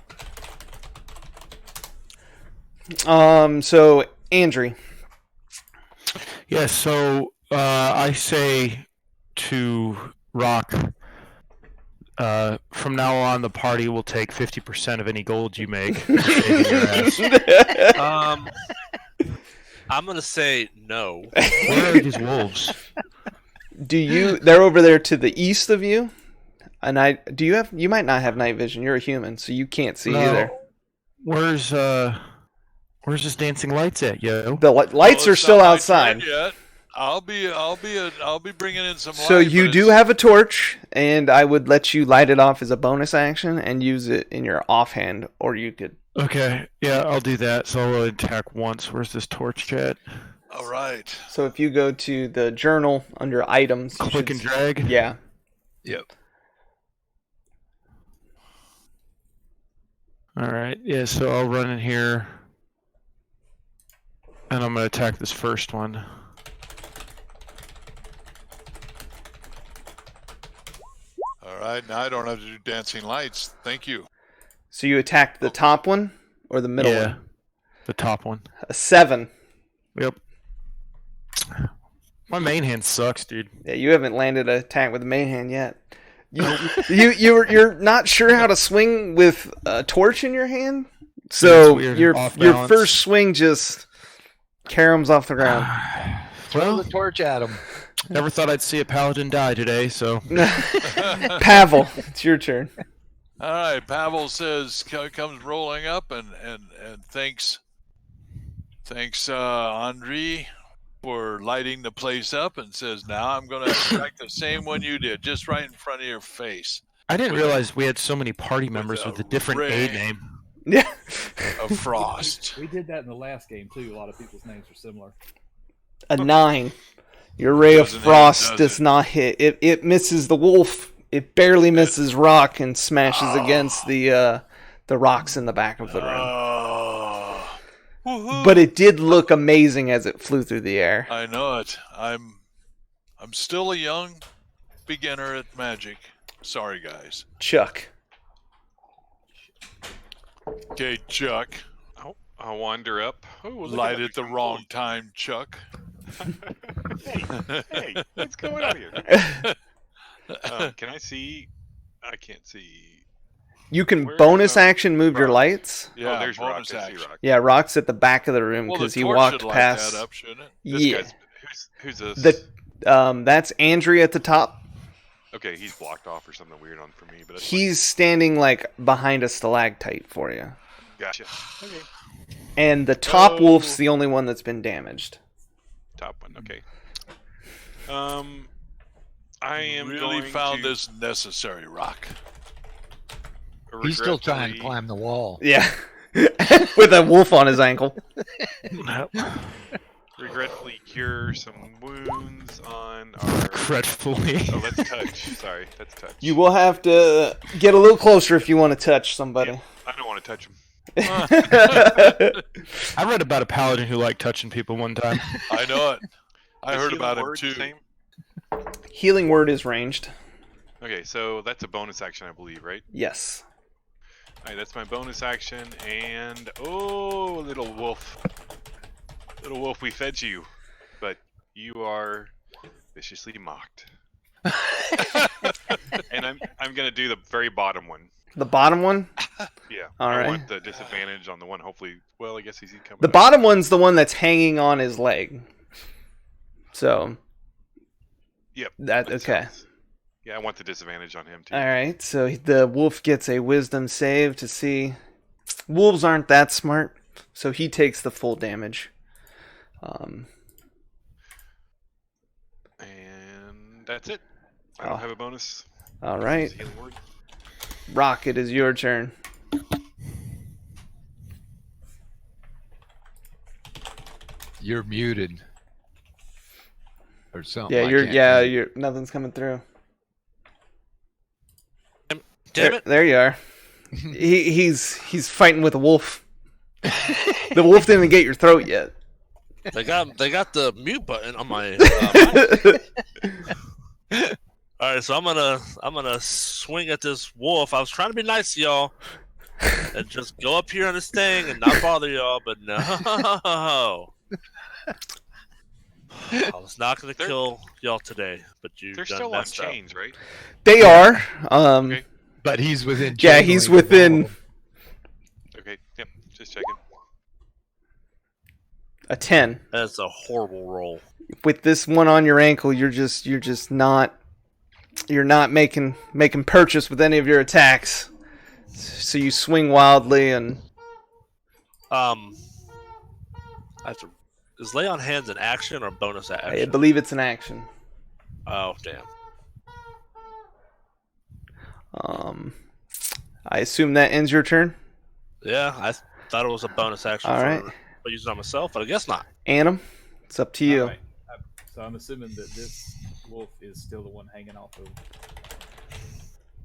So, Andrew. Yeah, so I say to Rock, from now on, the party will take 50% of any gold you make. For saving your ass. I'm going to say no. Where are these wolves? They're over there to the east of you. And you might not have night vision. You're a human, so you can't see either. Where's this dancing lights at, yo? The lights are still outside. Yet. I'll be bringing in some light. So you do have a torch, and I would let you light it off as a bonus action and use it in your offhand, or you could... Okay, yeah, I'll do that. So I'll attack once. Where's this torch at? All right. So if you go to the journal under items... Click and drag? Yeah. Yep. Alright, yeah, so I'll run in here. And I'm going to attack this first one. All right. Now I don't have to do dancing lights. Thank you. So you attacked the top one or the middle one? The top one. A 7. Yep. My main hand sucks, dude. Yeah, you haven't landed an attack with the main hand yet. You're not sure how to swing with a torch in your hand, so your first swing just caroms off the ground. Throw the torch at him. Never thought I'd see a paladin die today, so... Pavel, it's your turn. All right. Pavel comes rolling up and thanks Andre for lighting the place up, and says, now I'm going to strike the same one you did, just right in front of your face. I didn't realize we had so many party members with a different A name. Yeah. Of Frost. We did that in the last game, too. A lot of people's names are similar. A 9. Your ray of Doesn't frost hit, does not hit. It misses the wolf. It barely misses Rock and smashes against the rocks in the back of the room. But it did look amazing as it flew through the air. I know it. I'm still a young beginner at magic. Sorry, guys. Chuck. Okay, Chuck. I'll wander up. Oh, look Light at at the wrong time, Chuck. Hey, what's going on here? Can I see? I can't see. You can Where's, bonus action move your Rock? lights. Yeah, There's Rock. bonus I see action. Rock. Yeah, Rock's at the back of the room Well, because the he torch walked should light past. that up, shouldn't it? This Yeah. guy's, who's this? That's Andrea at the top. Okay, he's blocked off or something weird on for me, but that's He's standing like behind a stalactite for you. fine. Gotcha. Okay. And the top Oh. wolf's the only one that's been damaged. Top one. Okay. I am really going found to this necessary, Rock. He's still trying to regretfully- climb the wall. Yeah. With a wolf on his ankle. regretfully cure some wounds on our. Regretfully. Oh, that's touch. Sorry, that's touch. You will have to get a little closer if you want to touch somebody. I don't want to touch him. I read about a paladin who liked touching people one time. I know it. I Is heard healing about him word the too. same? Healing word is ranged. Okay, so that's a bonus action, I believe, right? Yes. Alright, that's my bonus action, and oh, little wolf. Little wolf, we fed you, but you are viciously mocked. And I'm gonna do the very bottom one. The bottom one? Yeah. All I right. want the disadvantage on the one. Hopefully, well, I guess he's coming. The up. bottom one's the one that's hanging on his leg. So. Yep. That makes okay. sense. Yeah, I want the disadvantage on him too. All right. So the wolf gets a wisdom save to see. Wolves aren't that smart, so he takes the full damage. And that's it. I don't have a bonus. All right. Use healing word. Rock, it is your turn. You're muted. Or something. Yeah, I can't hear you. you're nothing's coming through. Damn it! There you are. He's fighting with a wolf. The wolf didn't get your throat yet. They got the mute button on my. All right, so I'm gonna swing at this wolf. I was trying to be nice to y'all and just go up here on this thing and not bother y'all, but no. I was not gonna kill y'all today, but you. They're done still on messed up. chains, right? They are. Okay. But he's within. Yeah, he's channeling the within wall. Okay. Yep. Just checking. a 10. That's a horrible roll. With this one on your ankle, you're just not making purchase with any of your attacks. So you swing wildly and I have to. Is lay on hands an action or bonus I action? believe it's an action. Oh damn! I assume that ends your turn. Yeah, I thought it was a bonus action All for right. using it on myself, but I guess not. Annam, it's up to you. Alright, so I'm assuming that this wolf is still the one hanging off of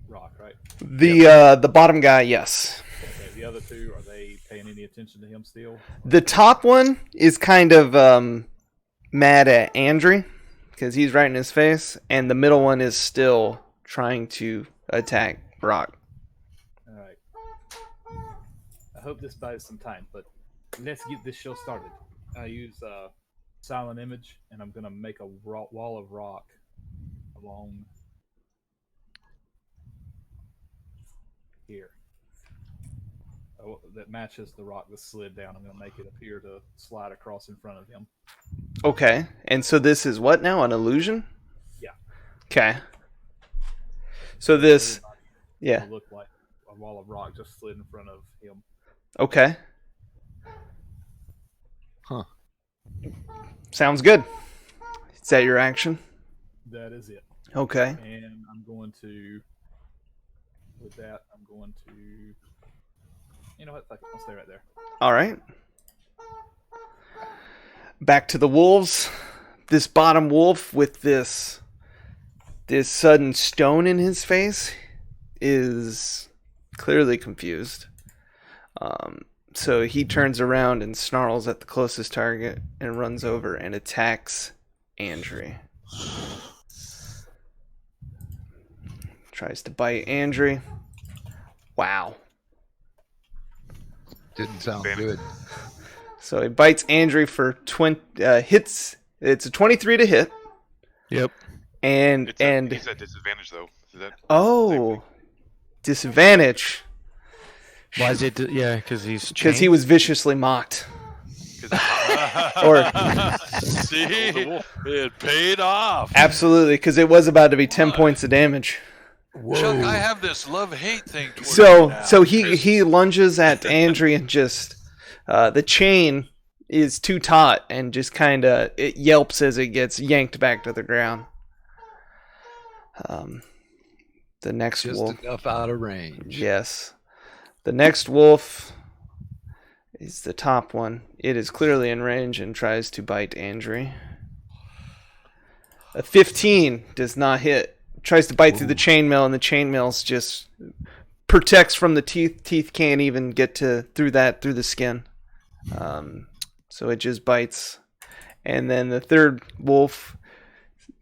Rock, right? The bottom guy, yes. Okay, the other two, are they paying any attention to him still? The top one is kind of mad at Andrew because he's right in his face, and the middle one is still trying to attack Rock. Alright. I hope this buys some time, but let's get this show started. I use silent image, and I'm gonna make a wall of rock along here. That matches the rock that slid down. I'm gonna make it appear to slide across in front of him. Okay, and so this is what now? An illusion? Yeah. Okay. So this, yeah. It'll look like a wall of rock just slid in front of him. Okay. Huh. Sounds good. Is that your action? That is it. Okay. And I'm going to, with that, I'm going to, you know what? Fuck it, I'll stay right there. All right. Back to the wolves. This bottom wolf with this sudden stone in his face is clearly confused. So he turns around and snarls at the closest target and runs over and attacks Andrew. Tries to bite Andrew. Wow. Didn't sound Advantage. good. So he bites Andrew for 20 hits. It's a 23 to hit. Yep. And he's at disadvantage though. Is that? oh, disadvantage Why is it? Yeah, because he's because he was viciously mocked. Because 'cause it's Or See, it paid off. absolutely, because it was about to be 10 points of damage. Chuck, I have this love-hate thing towards you So now. so he lunges at Andrew and just the chain is too taut and just kind of it yelps as it gets yanked back to the ground. The next Just wolf, enough out of range. yes, the next wolf is the top one. It is clearly in range and tries to bite Andrew. A 15 does not hit. Tries to bite through the chainmail, and the chainmail's just protects from the teeth. Teeth can't even get through the skin. So it just bites. And then the third wolf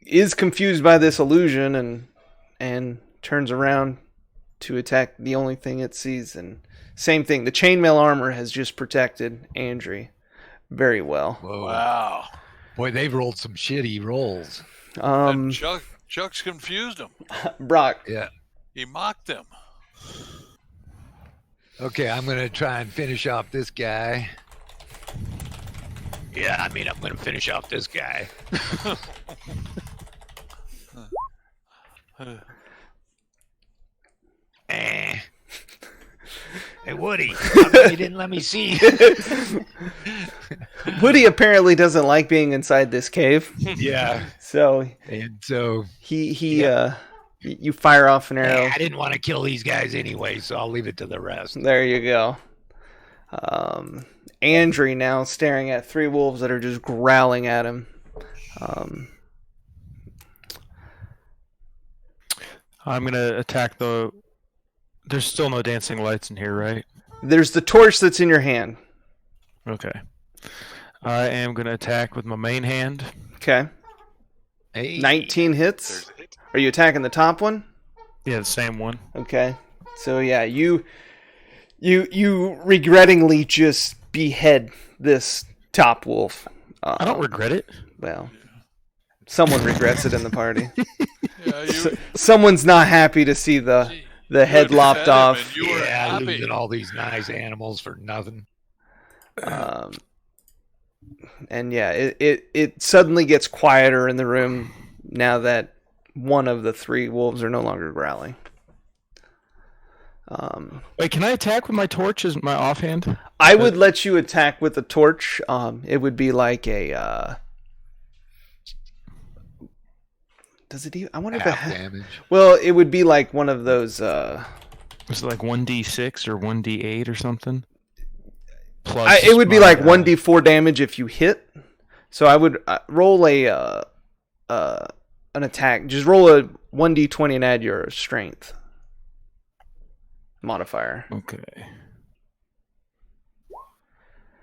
is confused by this illusion and turns around to attack the only thing it sees. And same thing. The chainmail armor has just protected Andrew very well. Whoa. Wow. Boy, they've rolled some shitty rolls. And Chuck's confused him. Brock. Yeah. He mocked them. Okay, I'm going to try and finish off this guy. Yeah, I mean, I'm going to finish off this guy. Eh. Hey, Woody, how come you didn't let me see? Woody apparently doesn't like being inside this cave. Yeah. So And so you fire off an arrow. I didn't want to kill these guys anyway, so I'll leave it to the rest. There you go. Andrew now staring at three wolves that are just growling at him. I'm gonna attack the. There's still no dancing lights in here, right? There's the torch that's in your hand. Okay. I am gonna attack with my main hand. Okay. Hey. 19 hits. There's a hit. Are you attacking the top one? Yeah, the same one. Okay. So yeah, you regrettingly just behead this top wolf. I don't regret it. Well, someone regrets it in the party. Yeah, Someone's not happy to see the head you lopped fed him off. and you were Yeah, happy. losing all these nice animals for nothing. And yeah, it suddenly gets quieter in the room now that one of the three wolves are no longer growling. Wait, can I attack with my torch as my offhand? I would let you attack with a torch. It would be like a. Does it even? I wonder if it. Half damage. Well, it would be like one of those. Was it like 1d6 or 1d8 or something? Plus, It would be my, like 1d4 damage if you hit. So I would roll an attack. Just roll a 1d20 and add your strength modifier. Okay.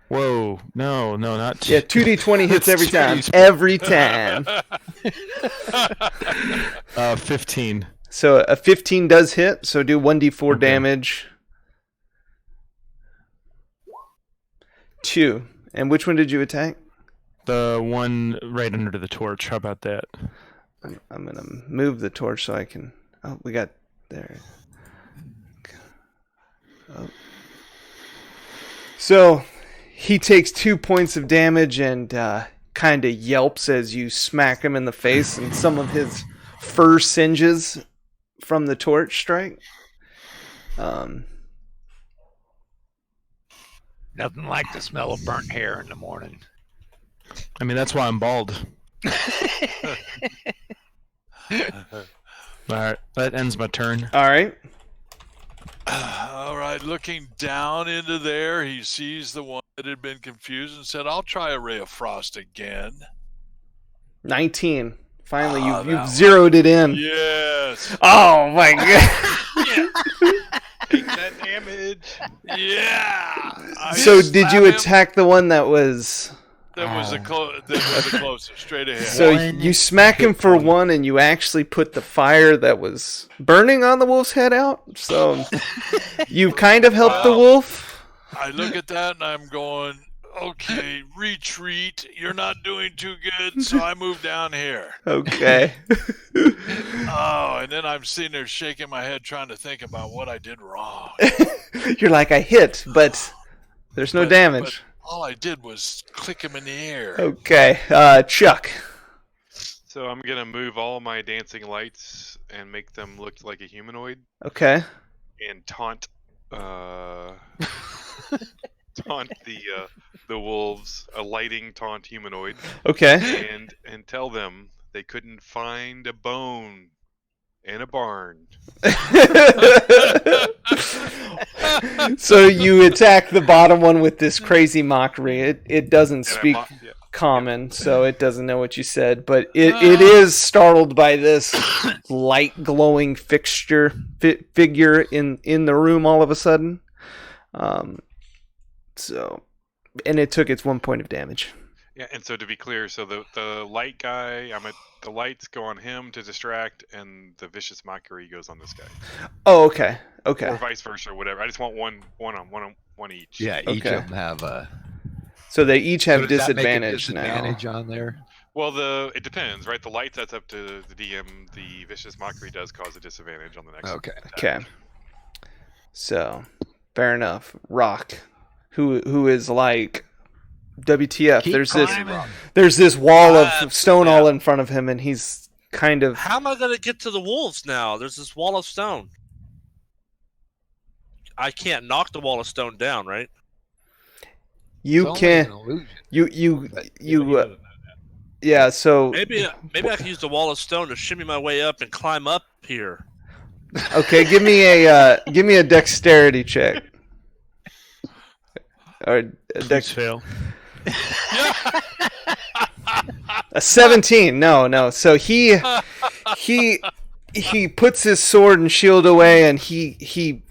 Whoa! No, not. Yeah, 2d20 hits every time. Jeez. Every time. 15. So a 15 does hit. So do 1d4 damage. 2. And which one did you attack? The one right under the torch. How about that? I'm going to move the torch so I can... Oh, we got... There. Oh. So, he takes 2 points of damage and kind of yelps as you smack him in the face, and some of his fur singes from the torch strike. Nothing like the smell of burnt hair in the morning. I mean, that's why I'm bald. Alright, that ends my turn. All right. All right, looking down into there, he sees the one that had been confused and said, I'll try a ray of frost again. 19. Finally, Ah, you've that zeroed it in. Yes. Oh, my God. Take that damage. Yeah. I So did slap you him. attack the one that was... That was the closest, straight ahead. So you smack him for one, and you actually put the fire that was burning on the wolf's head out. So you kind of helped the Wow. wolf. I look at that and I'm going, okay, retreat. You're not doing too good, so I move down here. Okay. Oh, and then I'm sitting there shaking my head trying to think about what I did wrong. You're like, I hit, but there's no damage. All I did was click him in the air. Okay, Chuck. So I'm gonna move all my dancing lights and make them look like a humanoid, Okay. and taunt the wolves, a lighting taunt humanoid, Okay. and tell them they couldn't find a bone in a barn. So you attack the bottom one with this crazy mockery. It doesn't And I speak yeah. common, so it doesn't know what you said, but it is startled by this light glowing figure in the room all of a sudden. So, and it took its 1 point of damage. Yeah, and so to be clear, so the light guy, the lights go on him to distract, and the vicious mockery goes on this guy, Oh, okay. Okay. or vice versa, or whatever. I just want one each. Yeah, each Okay. of them have a. So they each have So does that make a disadvantage now. disadvantage on there. Well, it depends, right? The light, that's up to the DM. The vicious mockery does cause a disadvantage on the next. Okay. attack. Okay. So, fair enough. Rock, who is like, WTF? Keep climbing. There's this wall of stone all in front of him, and he's kind of. How am I going to get to the wolves now? There's this wall of stone. I can't knock the wall of stone down, right? You It's only can. an illusion. You. Yeah. So. Maybe I can use the wall of stone to shimmy my way up and climb up here. Okay. Give me a dexterity check. Or a Please fail. A 17. No. So he puts his sword and shield away, and he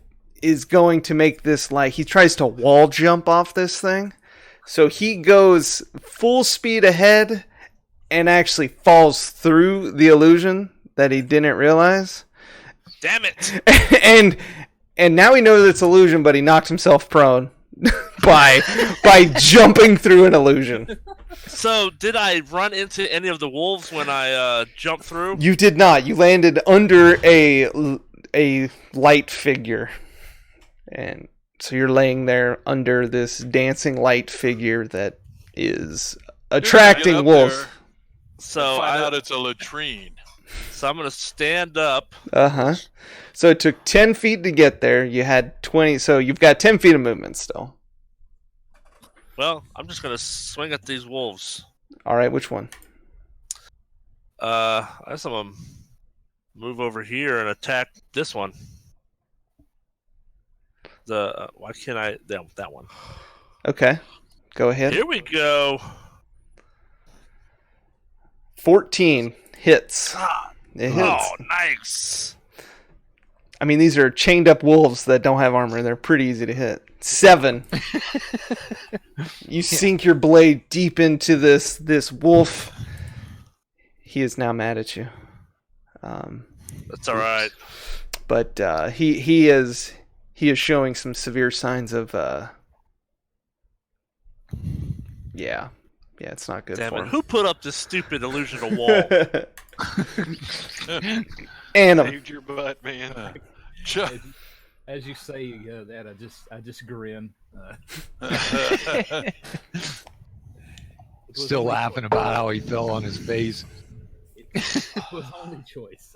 is going to make this, like, he tries to wall jump off this thing. So he goes full speed ahead and actually falls through the illusion that he didn't realize. Damn it! and now he knows it's illusion, but he knocked himself prone by jumping through an illusion. So, did I run into any of the wolves when I jumped through? You did not. You landed under a light figure. And so you're laying there under this dancing light figure that is attracting Get up wolves. there So and find out it's a latrine. So I'm gonna stand up. Uh-huh. So it took 10 feet to get there. You had 20, so you've got 10 feet of movement still. Well, I'm just gonna swing at these wolves. All right, which one? I guess I'm gonna move over here and attack this one. Why can't I? That one. Okay. Go ahead. Here we go. 14 hits. It hits. Oh, nice. I mean, these are chained up wolves that don't have armor. They're pretty easy to hit. 7. You sink your blade deep into this wolf. He is now mad at you. That's all right. But he is showing some severe signs of yeah, it's not good Damn for it! him. Who put up this stupid illusional wall? Animal. Saved your butt, man. As you say that, I just grin. Still laughing about how he fell on his face. It was only choice.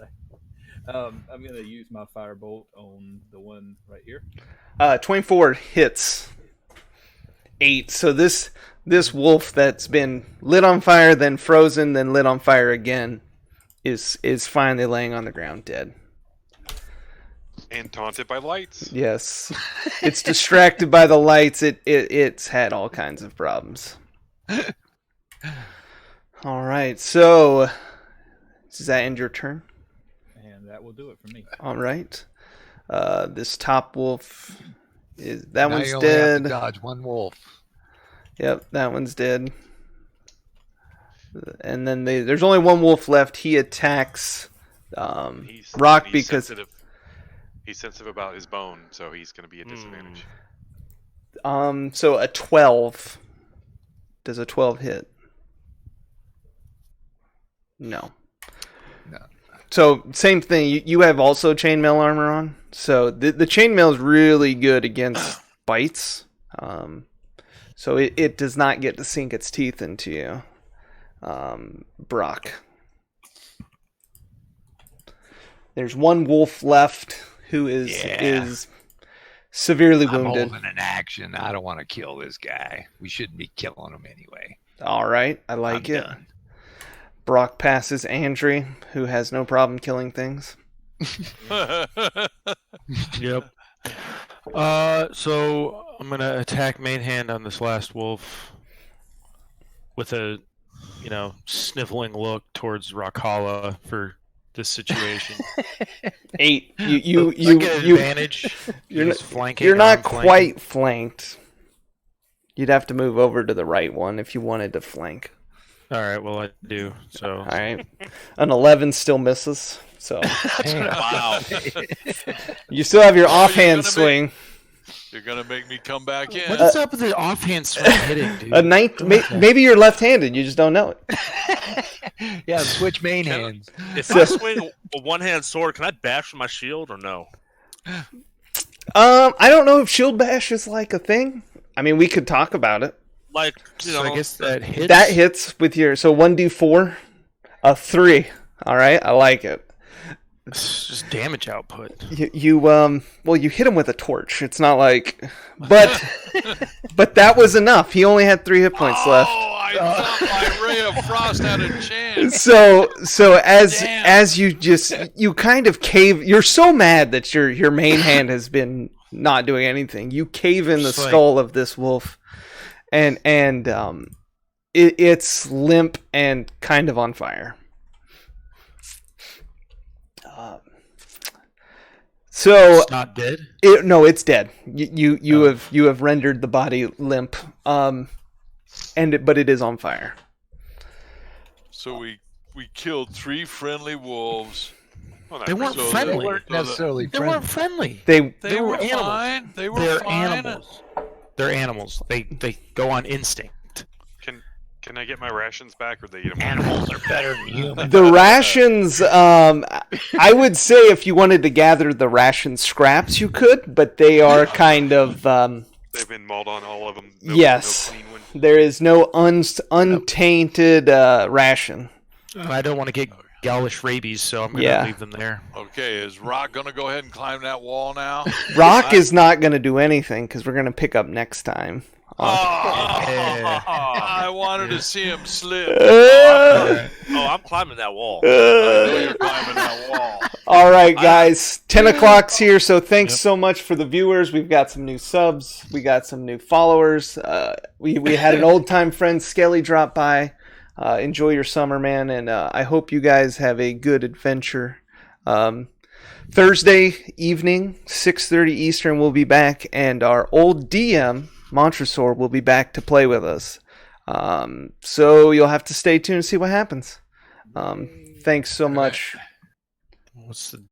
I'm gonna use my firebolt on the one right here. 24 hits. 8. So this wolf that's been lit on fire, then frozen, then lit on fire again, is finally laying on the ground dead. And taunted by lights. Yes, it's distracted by the lights. It's had all kinds of problems. All right, so does that end your turn? And that will do it for me. All right. This top wolf that Now one's you only have to dead. dodge one wolf. Yep, that one's dead. And then there's only one wolf left. He attacks Rock because He's sensitive about his bone, so he's going to be at disadvantage. so a 12. Does a 12 hit? No. No. So same thing. You have also chainmail armor on. So the chainmail is really good against bites. So it does not get to sink its teeth into you, Brock. There's one wolf left who is severely I'm wounded. holding an action. I don't want to kill this guy. We shouldn't be killing him anyway. All right, I like I'm it. done. Brock passes Andrew, who has no problem killing things. Yep. So I'm gonna attack main hand on this last wolf with a, sniveling look towards Rakala for this situation. 8. I get an advantage. You're He's not, flanking. you're not I'm flanking. quite flanked. You'd have to move over to the right one if you wanted to flank. All right. Well, I do. So. All right. An 11 still misses. So Wow. you still have your you're offhand gonna swing. You're gonna make me come back in. What's up with the offhand swing hitting, dude? A maybe you're left-handed. You just don't know it. Yeah, switch main hands. If I swing a one-hand sword, can I bash with my shield or no? I don't know if shield bash is like a thing. I mean, we could talk about it. Like, So I guess that hits. That hits with your 1d4, a 3. All right, I like it. It's just damage output. You hit him with a torch. It's not like, but that was enough. He only had 3 hit points left. Oh, I thought my ray of frost had a chance. So as you kind of cave. You're so mad that your main hand has been not doing anything. You cave in the Just like- skull of this wolf, and it's limp and kind of on fire. So It's not dead. no, it's dead. You have rendered the body limp, but it is on fire. So we killed 3 friendly wolves. Well, They weren't So friendly. they weren't Necessarily They weren't friendly. They They were animals. fine. They were They're fine. animals. They're animals. They go on instinct. Can I get my rations back, or they eat them? Animals are better than humans. the rations. I would say if you wanted to gather the ration scraps, you could, but they are kind of. They've been mauled on, all of them. Yes. No clean one. There is no untainted ration. I don't want to get Gaulish rabies, so I'm going to Yeah. leave them there. Okay, is Rock gonna go ahead and climb that wall now? Rock is not going to do anything because we're going to pick up next time. I wanted to see him slip. Uh, Oh, I'm climbing that wall. I know you're climbing that wall. All right, guys. 10 o'clock's here, so thanks so much for the viewers. We've got some new subs. We got some new followers. We had an old-time friend, Skelly, drop by. Enjoy your summer, man, and I hope you guys have a good adventure. Thursday evening, 6:30 Eastern, we'll be back, and our old DM, Montresor, will be back to play with us. So you'll have to stay tuned and see what happens. Thanks so much. What's the